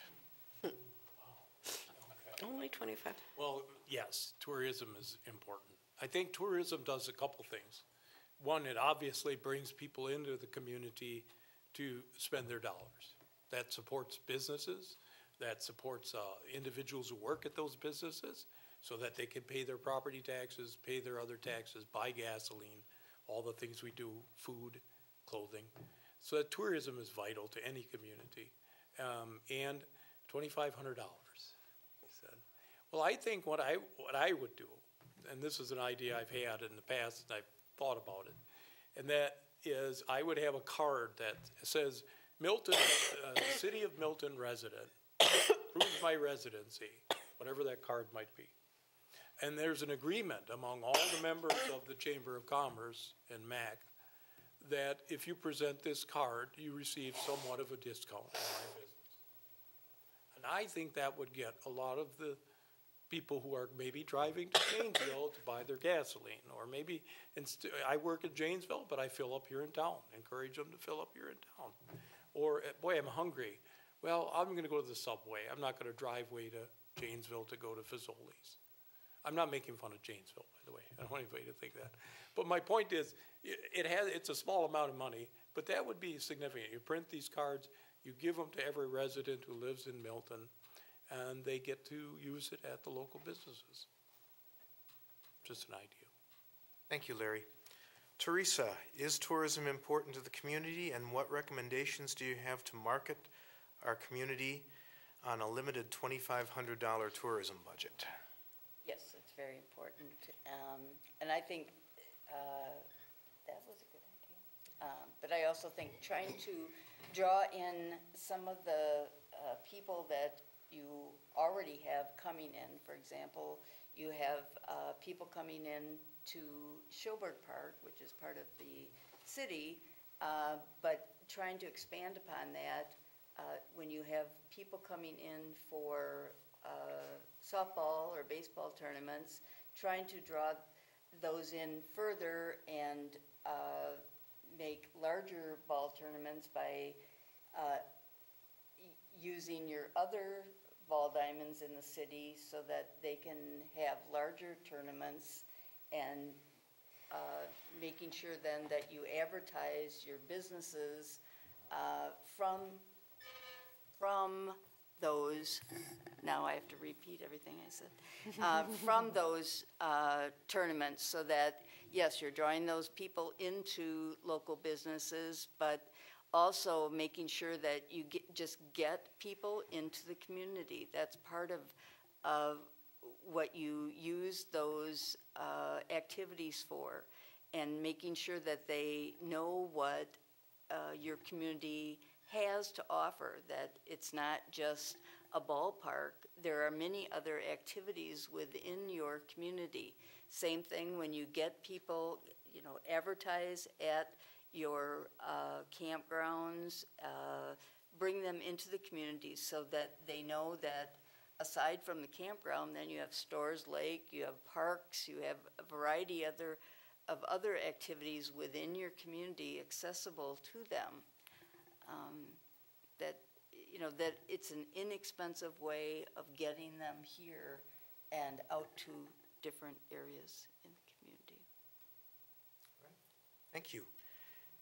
Speaker 4: Only 25.
Speaker 6: Well, yes, tourism is important. I think tourism does a couple things. One, it obviously brings people into the community to spend their dollars. That supports businesses, that supports individuals who work at those businesses so that they can pay their property taxes, pay their other taxes, buy gasoline, all the things we do, food, clothing. So that tourism is vital to any community. And $2,500, he said. Well, I think what I would do, and this is an idea I've had in the past and I've thought about it, and that is I would have a card that says, Milton, City of Milton resident, proves my residency, whatever that card might be. And there's an agreement among all the members of the Chamber of Commerce and MACC that if you present this card, you receive somewhat of a discount on my business. And I think that would get a lot of the people who are maybe driving to Janesville to buy their gasoline, or maybe I work in Janesville, but I fill up here in town. Encourage them to fill up here in town. Or, boy, I'm hungry. Well, I'm going to go to the Subway. I'm not going to drive way to Janesville to go to Fazoli's. I'm not making fun of Janesville, by the way. I don't want anybody to think that. But my point is, it's a small amount of money, but that would be significant. You print these cards, you give them to every resident who lives in Milton, and they get to use it at the local businesses. Just an idea.
Speaker 1: Thank you, Larry. Teresa, is tourism important to the community, and what recommendations do you have to market our community on a limited $2,500 tourism budget?
Speaker 3: Yes, it's very important. And I think that was a good idea. But I also think trying to draw in some of the people that you already have coming in. For example, you have people coming in to Showberg Park, which is part of the city, but trying to expand upon that when you have people coming in for softball or baseball tournaments, trying to draw those in further and make larger ball tournaments by using your other ball diamonds in the city so that they can have larger tournaments, and making sure then that you advertise your businesses from those, now I have to repeat everything I said, from those tournaments, so that, yes, you're drawing those people into local businesses, but also making sure that you just get people into the community. That's part of what you use those activities for, and making sure that they know what your community has to offer, that it's not just a ballpark. There are many other activities within your community. Same thing when you get people, advertise at your campgrounds, bring them into the community so that they know that aside from the campground, then you have Storrs Lake, you have parks, you have a variety of other activities within your community accessible to them. That it's an inexpensive way of getting them here and out to different areas in the community.
Speaker 1: Thank you.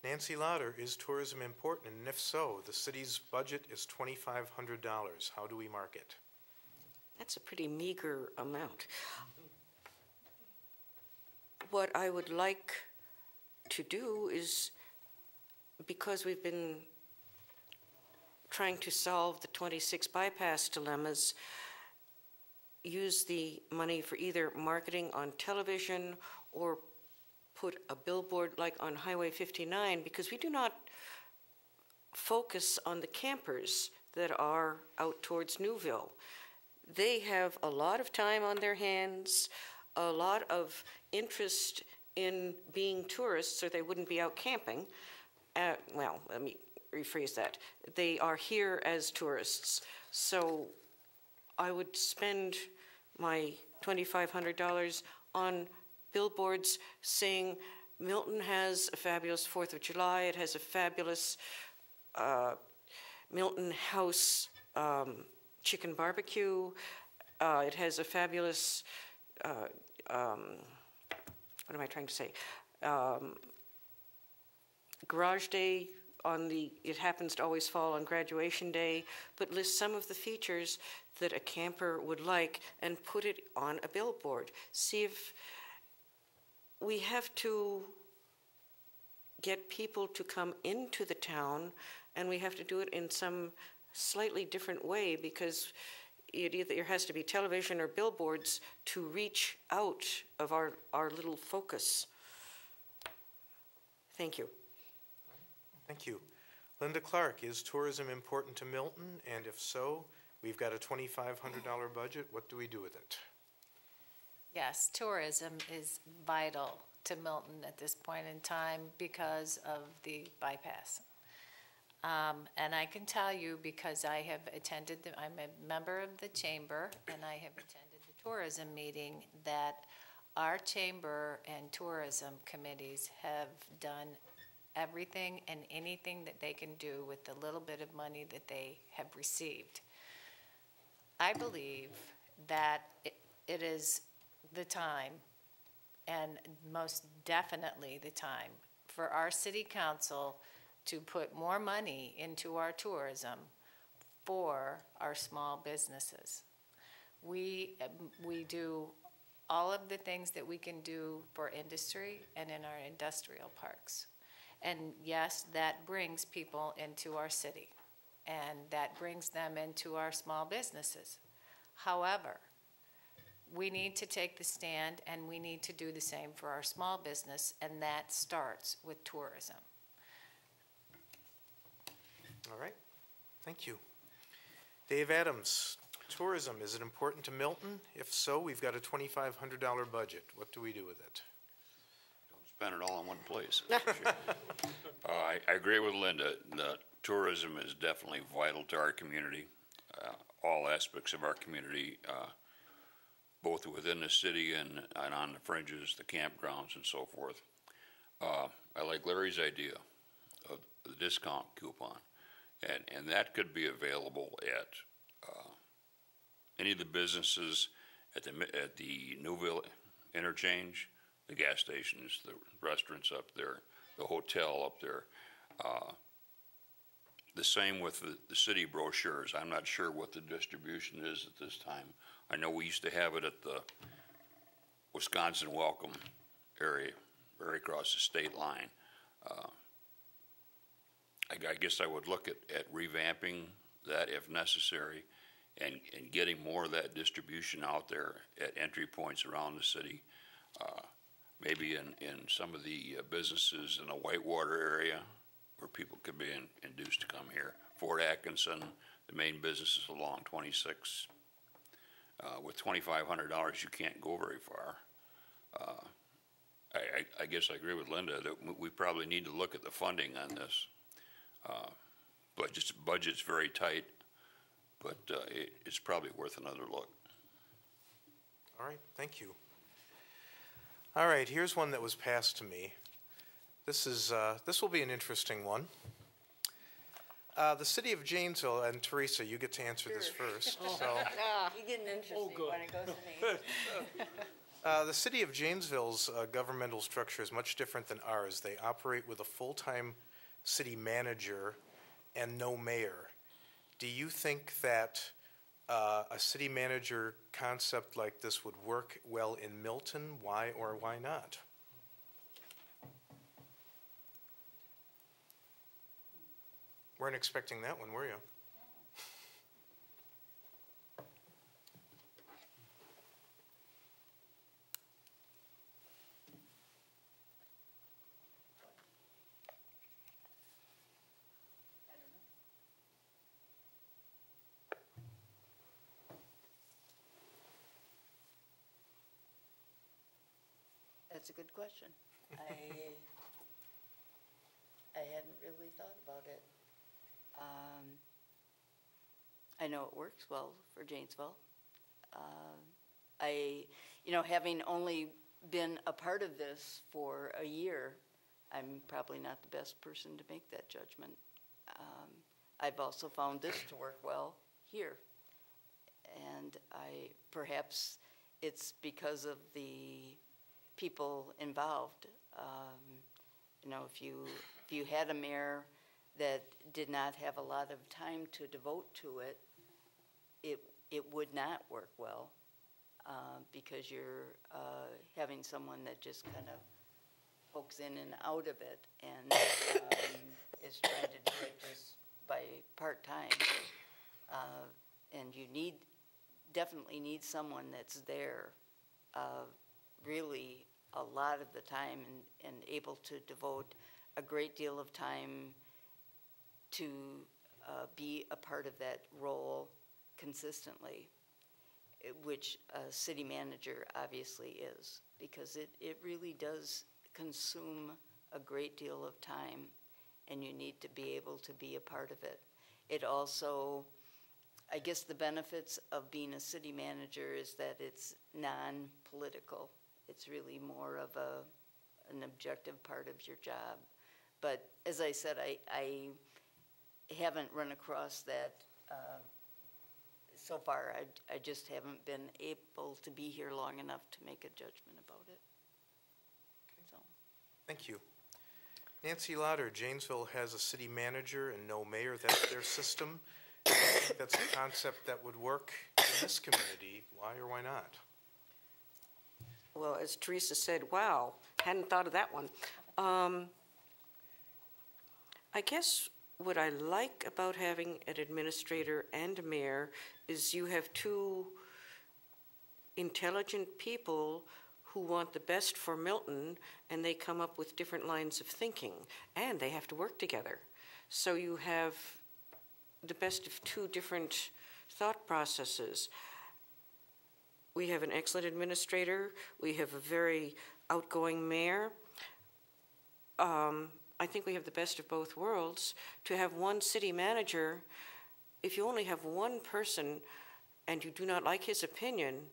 Speaker 1: Nancy Lauder, is tourism important? And if so, the city's budget is $2,500. How do we market?
Speaker 4: That's a pretty meager amount. What I would like to do is, because we've been trying to solve the 26 bypass dilemmas, use the money for either marketing on television or put a billboard like on Highway 59, because we do not focus on the campers that are out towards Newville. They have a lot of time on their hands, a lot of interest in being tourists, or they wouldn't be out camping. Well, let me rephrase that. They are here as tourists. So I would spend my $2,500 on billboards saying Milton has a fabulous 4th of July. It has a fabulous Milton House chicken barbecue. It has a fabulous what am I trying to say? Garage day it happens to always fall on graduation day, but list some of the features that a camper would like and put it on a billboard. See if we have to get people to come into the town, and we have to do it in some slightly different way, because it either has to be television or billboards to reach out of our little focus. Thank you.
Speaker 1: Thank you. Linda Clark, is tourism important to Milton? And if so, we've got a $2,500 budget. What do we do with it?
Speaker 5: Yes, tourism is vital to Milton at this point in time because of the bypass. And I can tell you, because I have attended, I'm a member of the chamber, and I have attended the tourism meeting, that our chamber and tourism committees have done everything and anything that they can do with the little bit of money that they have received. I believe that it is the time, and most definitely the time, for our city council to put more money into our tourism for our small businesses. We do all of the things that we can do for industry and in our industrial parks. And yes, that brings people into our city, and that brings them into our small businesses. However, we need to take the stand, and we need to do the same for our small business, and that starts with tourism.
Speaker 1: All right, thank you. Dave Adams, tourism, is it important to Milton? If so, we've got a $2,500 budget. What do we do with it?
Speaker 2: Spend it all in one place. I agree with Linda. The tourism is definitely vital to our community, all aspects of our community, both within the city and on the fringes, the campgrounds and so forth. I like Larry's idea of the discount coupon, and that could be available at any of the businesses at the Newville interchange, the gas stations, the restaurants up there, the hotel up there. The same with the city brochures. I'm not sure what the distribution is at this time. I know we used to have it at the Wisconsin Welcome area, right across the state line. I guess I would look at revamping that if necessary, and getting more of that distribution out there at entry points around the city. Maybe in some of the businesses in the Whitewater area where people could be induced to come here. Fort Atkinson, the main businesses along 26. With $2,500, you can't go very far. I guess I agree with Linda that we probably need to look at the funding on this. Budget's very tight, but it's probably worth another look.
Speaker 1: All right, thank you. All right, here's one that was passed to me. This will be an interesting one. The city of Janesville, and Teresa, you get to answer this first. So,
Speaker 3: You get an interesting when it goes to me.
Speaker 1: the city of Janesville's governmental structure is much different than ours. They operate with a full-time city manager and no mayor. Do you think that a city manager concept like this would work well in Milton? Why or why not? Weren't expecting that one, were you?
Speaker 3: That's a good question. I hadn't really thought about it. I know it works well for Janesville. Having only been a part of this for a year, I'm probably not the best person to make that judgment. I've also found this to work well here. And perhaps it's because of the people involved. You know, if you had a mayor that did not have a lot of time to devote to it, it would not work well, because you're having someone that just kind of pokes in and out of it and is trying to do it just by part-time. And you definitely need someone that's there really a lot of the time and able to devote a great deal of time to be a part of that role consistently, which a city manager obviously is, because it really does consume a great deal of time, and you need to be able to be a part of it. It also, I guess the benefits of being a city manager is that it's non-political. It's really more of an objective part of your job. But as I said, I haven't run across that so far. I just haven't been able to be here long enough to make a judgment about it. So.
Speaker 1: Thank you. Nancy Lauder, Janesville has a city manager and no mayor. That's their system. I think that's a concept that would work in this community. Why or why not?
Speaker 4: Well, as Teresa said, wow, hadn't thought of that one. I guess what I like about having an administrator and a mayor is you have two intelligent people who want the best for Milton, and they come up with different lines of thinking, and they have to work together. So you have the best of two different thought processes. We have an excellent administrator. We have a very outgoing mayor. I think we have the best of both worlds. To have one city manager, if you only have one person and you do not like his opinion,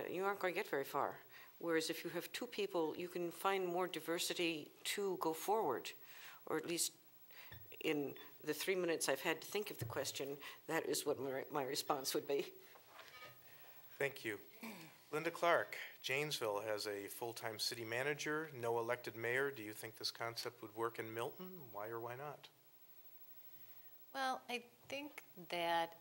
Speaker 4: you aren't going to get very far. Whereas if you have two people, you can find more diversity to go forward, or at least in the 3 minutes I've had to think of the question, that is what my response would be.
Speaker 1: Thank you. Linda Clark, Janesville has a full-time city manager, no elected mayor. Do you think this concept would work in Milton? Why or why not?
Speaker 5: Well, I think that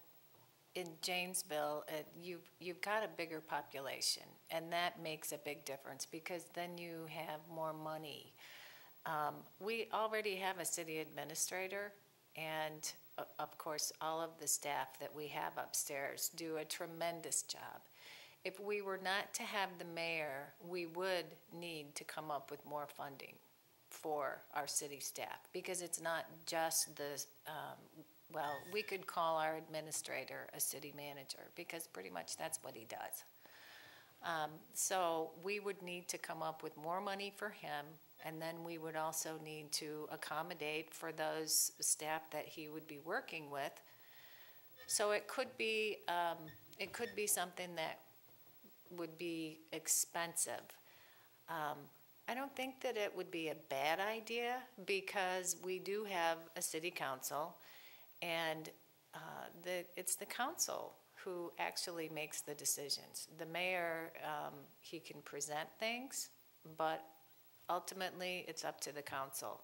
Speaker 5: in Janesville, you've got a bigger population, and that makes a big difference because then you have more money. We already have a city administrator, and of course, all of the staff that we have upstairs do a tremendous job. If we were not to have the mayor, we would need to come up with more funding for our city staff, because it's not just the, well, we could call our administrator a city manager, because pretty much that's what he does. So we would need to come up with more money for him, and then we would also need to accommodate for those staff that he would be working with. So it could be something that would be expensive. I don't think that it would be a bad idea, because we do have a city council, and it's the council who actually makes the decisions. The mayor, he can present things, but ultimately it's up to the council.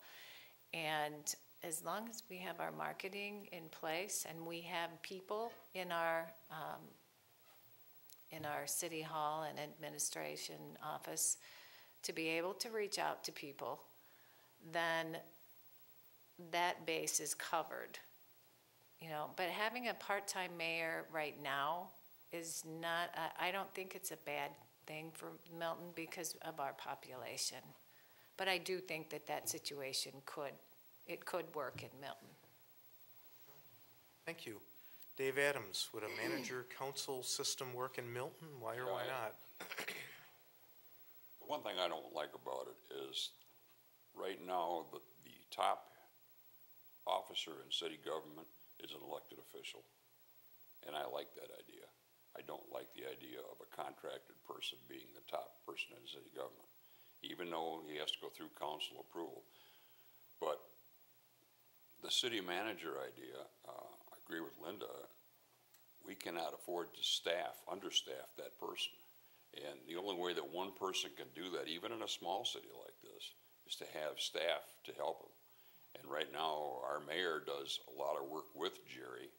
Speaker 5: And as long as we have our marketing in place and we have people in our city hall and administration office to be able to reach out to people, then that base is covered. You know, but having a part-time mayor right now is not, I don't think it's a bad thing for Milton because of our population. But I do think that situation could work in Milton.
Speaker 1: Thank you. Dave Adams, would a manager-council system work in Milton? Why or why not?
Speaker 2: The one thing I don't like about it is right now the top officer in city government is an elected official, and I like that idea. I don't like the idea of a contracted person being the top person in city government, even though he has to go through council approval. But the city manager idea, I agree with Linda, we cannot afford to understaff that person. And the only way that one person can do that, even in a small city like this, is to have staff to help them. And right now, our mayor does a lot of work with Jerry.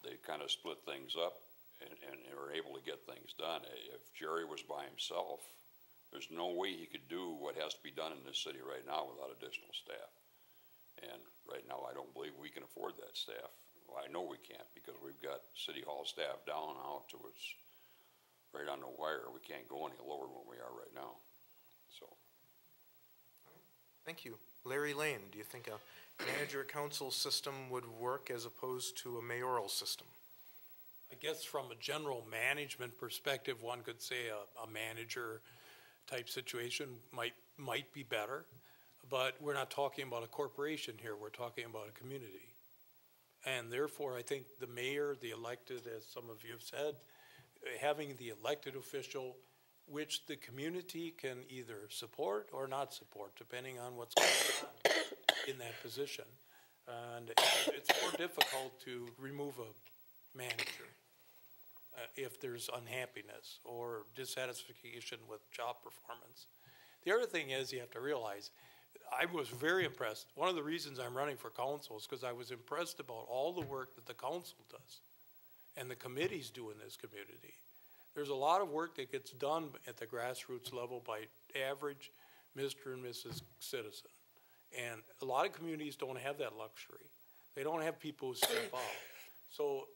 Speaker 2: They kind of split things up and are able to get things done. If Jerry was by himself, there's no way he could do what has to be done in this city right now without additional staff. And right now, I don't believe we can afford that staff. Well, I know we can't, because we've got City Hall staff down and out to its right on the wire. We can't go any lower than we are right now. So.
Speaker 1: Thank you. Larry Lane, do you think a manager-council system would work as opposed to a mayoral system?
Speaker 6: I guess from a general management perspective, one could say a manager type situation might be better, but we're not talking about a corporation here, we're talking about a community. And therefore, I think the mayor, the elected, as some of you have said, having the elected official, which the community can either support or not support, depending on what's going on in that position. And it's more difficult to remove a manager if there's unhappiness or dissatisfaction with job performance. The other thing is, you have to realize, I was very impressed. One of the reasons I'm running for council is because I was impressed about all the work that the council does and the committees do in this community. There's a lot of work that gets done at the grassroots level by average Mr. and Mrs. citizen. And a lot of communities don't have that luxury. They don't have people who step out. So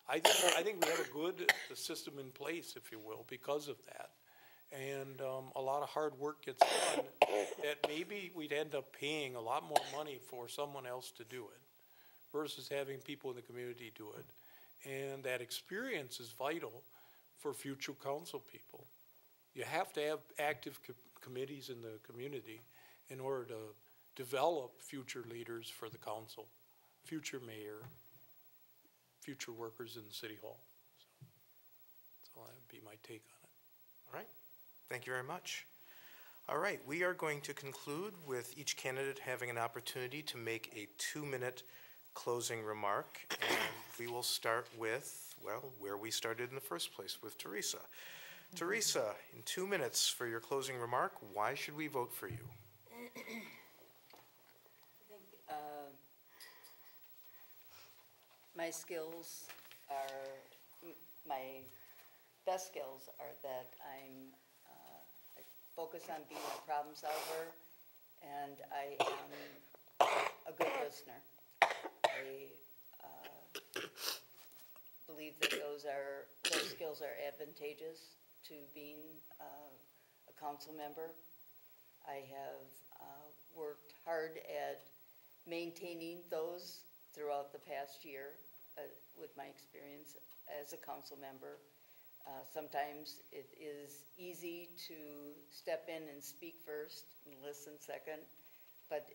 Speaker 6: I think we have a good system in place, if you will, because of that. And a lot of hard work gets done that maybe we'd end up paying a lot more money for someone else to do it versus having people in the community do it. And that experience is vital for future council people. You have to have active committees in the community in order to develop future leaders for the council, future mayor, future workers in the city hall. So that would be my take on it.
Speaker 1: All right. Thank you very much. All right, we are going to conclude with each candidate having an opportunity to make a 2-minute closing remark. And we will start with, well, where we started in the first place, with Teresa. Teresa, in 2 minutes for your closing remark, why should we vote for you?
Speaker 3: I think my skills are, my best skills are that I focus on being a problem solver, and I am a good listener. I believe that those skills are advantageous to being a council member. I have worked hard at maintaining those throughout the past year with my experience as a council member. Sometimes it is easy to step in and speak first and listen second, but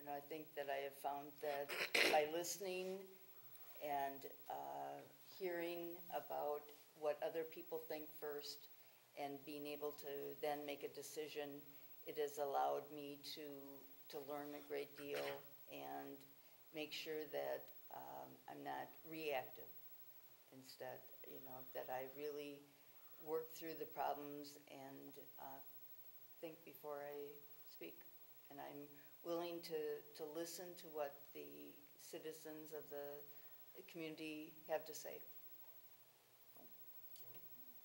Speaker 3: I think that I have found that by listening and hearing about what other people think first and being able to then make a decision, it has allowed me to learn a great deal and make sure that I'm not reactive. Instead, that I really work through the problems and think before I speak. And I'm willing to listen to what the citizens of the community have to say.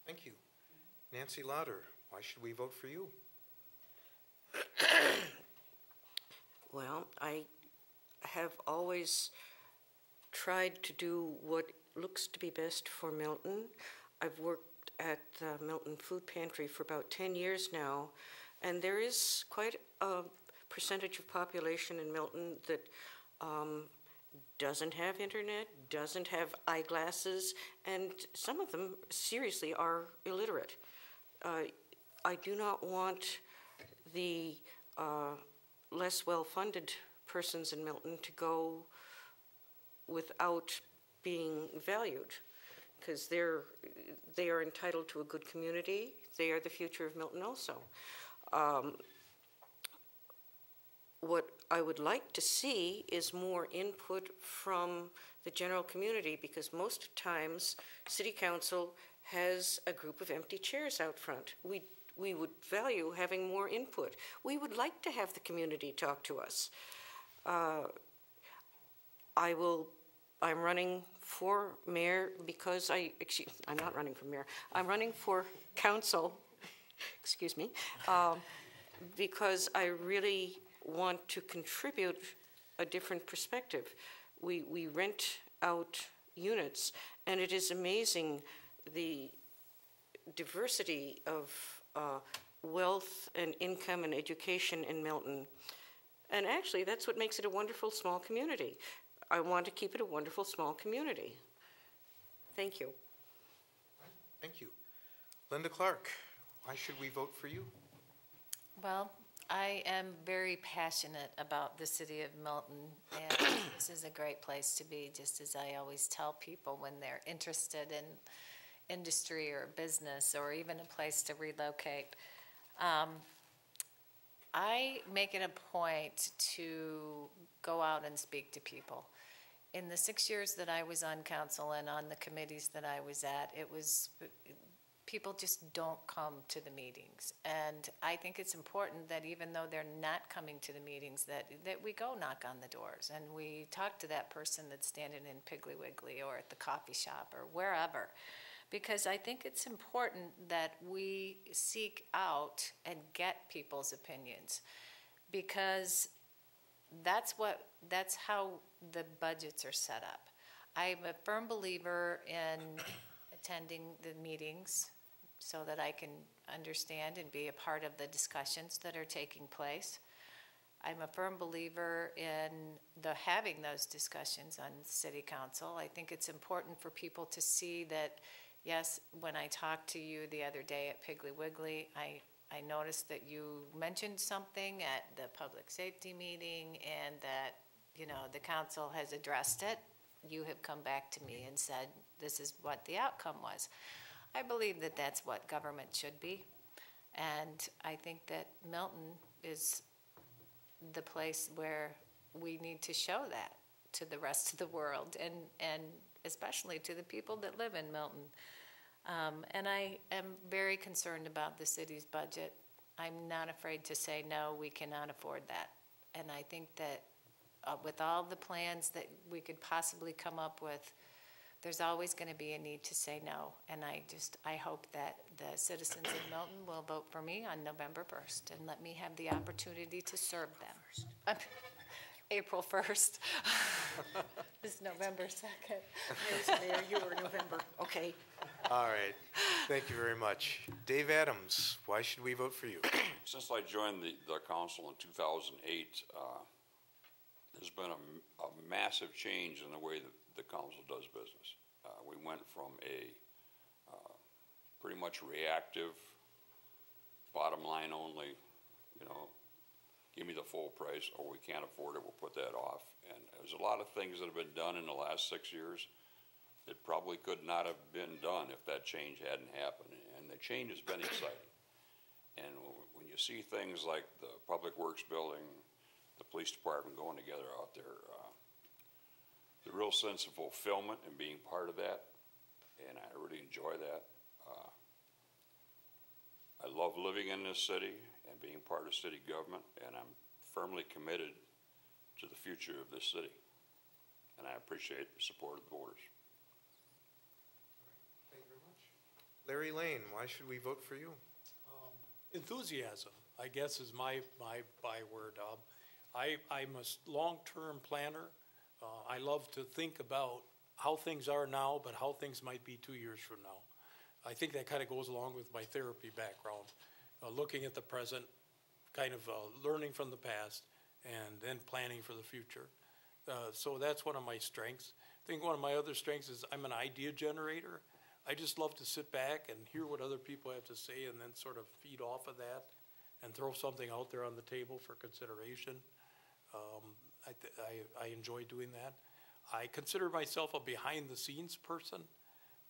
Speaker 1: Thank you. Nancy Lauder, why should we vote for you?
Speaker 4: Well, I have always tried to do what looks to be best for Milton. I've worked at the Milton Food Pantry for about 10 years now, and there is quite a percentage of population in Milton that doesn't have internet, doesn't have eyeglasses, and some of them seriously are illiterate. I do not want the less well-funded persons in Milton to go without being valued, because they are entitled to a good community. They are the future of Milton also. What I would like to see is more input from the general community, because most times City Council has a group of empty chairs out front. We would value having more input. We would like to have the community talk to us. I'm running for mayor because I'm not running for mayor. I'm running for council, excuse me, because I really want to contribute a different perspective. We rent out units, and it is amazing the diversity of wealth and income and education in Milton. And actually, that's what makes it a wonderful small community. I want to keep it a wonderful small community. Thank you.
Speaker 1: Thank you. Linda Clark, why should we vote for you?
Speaker 5: Well, I am very passionate about the city of Milton, and this is a great place to be, just as I always tell people when they're interested in industry or business or even a place to relocate. I make it a point to go out and speak to people. In the 6 years that I was on council and on the committees that I was at, people just don't come to the meetings. And I think it's important that even though they're not coming to the meetings, that we go knock on the doors and we talk to that person that's standing in Piggly Wiggly or at the coffee shop or wherever. Because I think it's important that we seek out and get people's opinions, because that's how the budgets are set up. I'm a firm believer in attending the meetings so that I can understand and be a part of the discussions that are taking place. I'm a firm believer in having those discussions on city council. I think it's important for people to see that, yes, when I talked to you the other day at Piggly Wiggly, I noticed that you mentioned something at the public safety meeting and that, the council has addressed it. You have come back to me and said, this is what the outcome was. I believe that that's what government should be. And I think that Milton is the place where we need to show that to the rest of the world and especially to the people that live in Milton. And I am very concerned about the city's budget. I'm not afraid to say, no, we cannot afford that. And I think that with all the plans that we could possibly come up with, there's always going to be a need to say no. And I hope that the citizens of Milton will vote for me on November 1st and let me have the opportunity to serve them. April 1st. It's November 2nd.
Speaker 4: Mayor, you were November. Okay.
Speaker 1: All right. Thank you very much. Dave Adams, why should we vote for you?
Speaker 2: Since I joined the council in 2008, there's been a massive change in the way that the council does business. We went from a pretty much reactive, bottom line only, give me the full price, or we can't afford it, we'll put that off. And there's a lot of things that have been done in the last 6 years that probably could not have been done if that change hadn't happened. And the change has been exciting. And when you see things like the Public Works building, the police department going together out there, the real sense of fulfillment and being part of that, and I really enjoy that. I love living in this city and being part of city government, and I'm firmly committed to the future of this city. And I appreciate the support of the voters.
Speaker 1: Thank you very much. Larry Lane, why should we vote for you?
Speaker 6: Enthusiasm, I guess, is my byword. I'm a long-term planner. I love to think about how things are now, but how things might be 2 years from now. I think that kind of goes along with my therapy background, looking at the present, kind of learning from the past, and then planning for the future. So that's one of my strengths. I think one of my other strengths is I'm an idea generator. I just love to sit back and hear what other people have to say and then sort of feed off of that and throw something out there on the table for consideration. I enjoy doing that. I consider myself a behind-the-scenes person.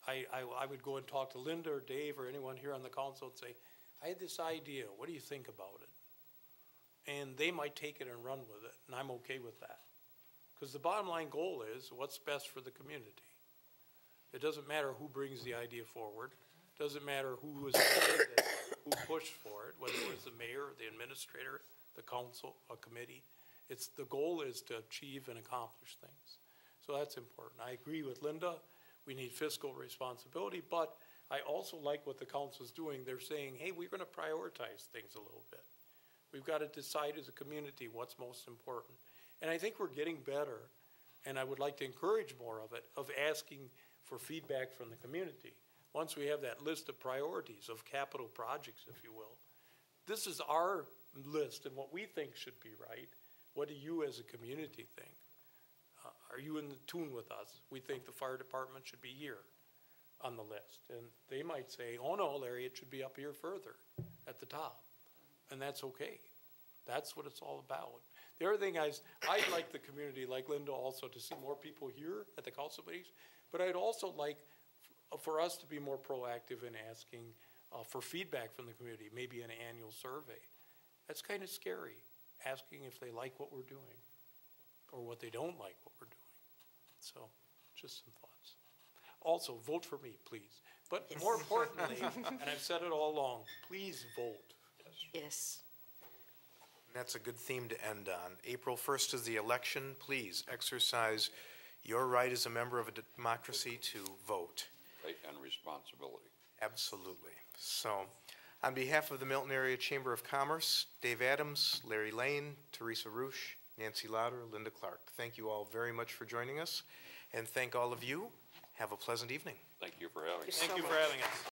Speaker 6: I would go and talk to Linda or Dave or anyone here on the council and say, I had this idea, what do you think about it? And they might take it and run with it, and I'm okay with that. Because the bottom line goal is what's best for the community. It doesn't matter who brings the idea forward. Doesn't matter who was the candidate, who pushed for it, whether it was the mayor, the administrator, the council, a committee. The goal is to achieve and accomplish things. So that's important. I agree with Linda. We need fiscal responsibility, but I also like what the council's doing. They're saying, hey, we're going to prioritize things a little bit. We've got to decide as a community what's most important. And I think we're getting better, and I would like to encourage more of it, of asking for feedback from the community. Once we have that list of priorities of capital projects, if you will, this is our list and what we think should be right. What do you as a community think? Are you in tune with us? We think the fire department should be here on the list. And they might say, oh no, Larry, it should be up here further at the top. And that's okay. That's what it's all about. The other thing is, I'd like the community, like Linda also, to see more people here at the council meetings, but I'd also like for us to be more proactive in asking for feedback from the community, maybe an annual survey. That's kind of scary, asking if they like what we're doing or what they don't like what we're doing. So, just some thoughts. Also, vote for me, please. But more importantly, and I've said it all along, please vote.
Speaker 4: Yes.
Speaker 1: That's a good theme to end on. April 1st is the election. Please exercise your right as a member of a democracy to vote.
Speaker 2: Right, and responsibility.
Speaker 1: Absolutely. So, on behalf of the Milton Area Chamber of Commerce, Dave Adams, Larry Lane, Teresa Roosh, Nancy Lauder, Linda Clark, thank you all very much for joining us, and thank all of you. Have a pleasant evening.
Speaker 2: Thank you for having us.
Speaker 6: Thank you for having us.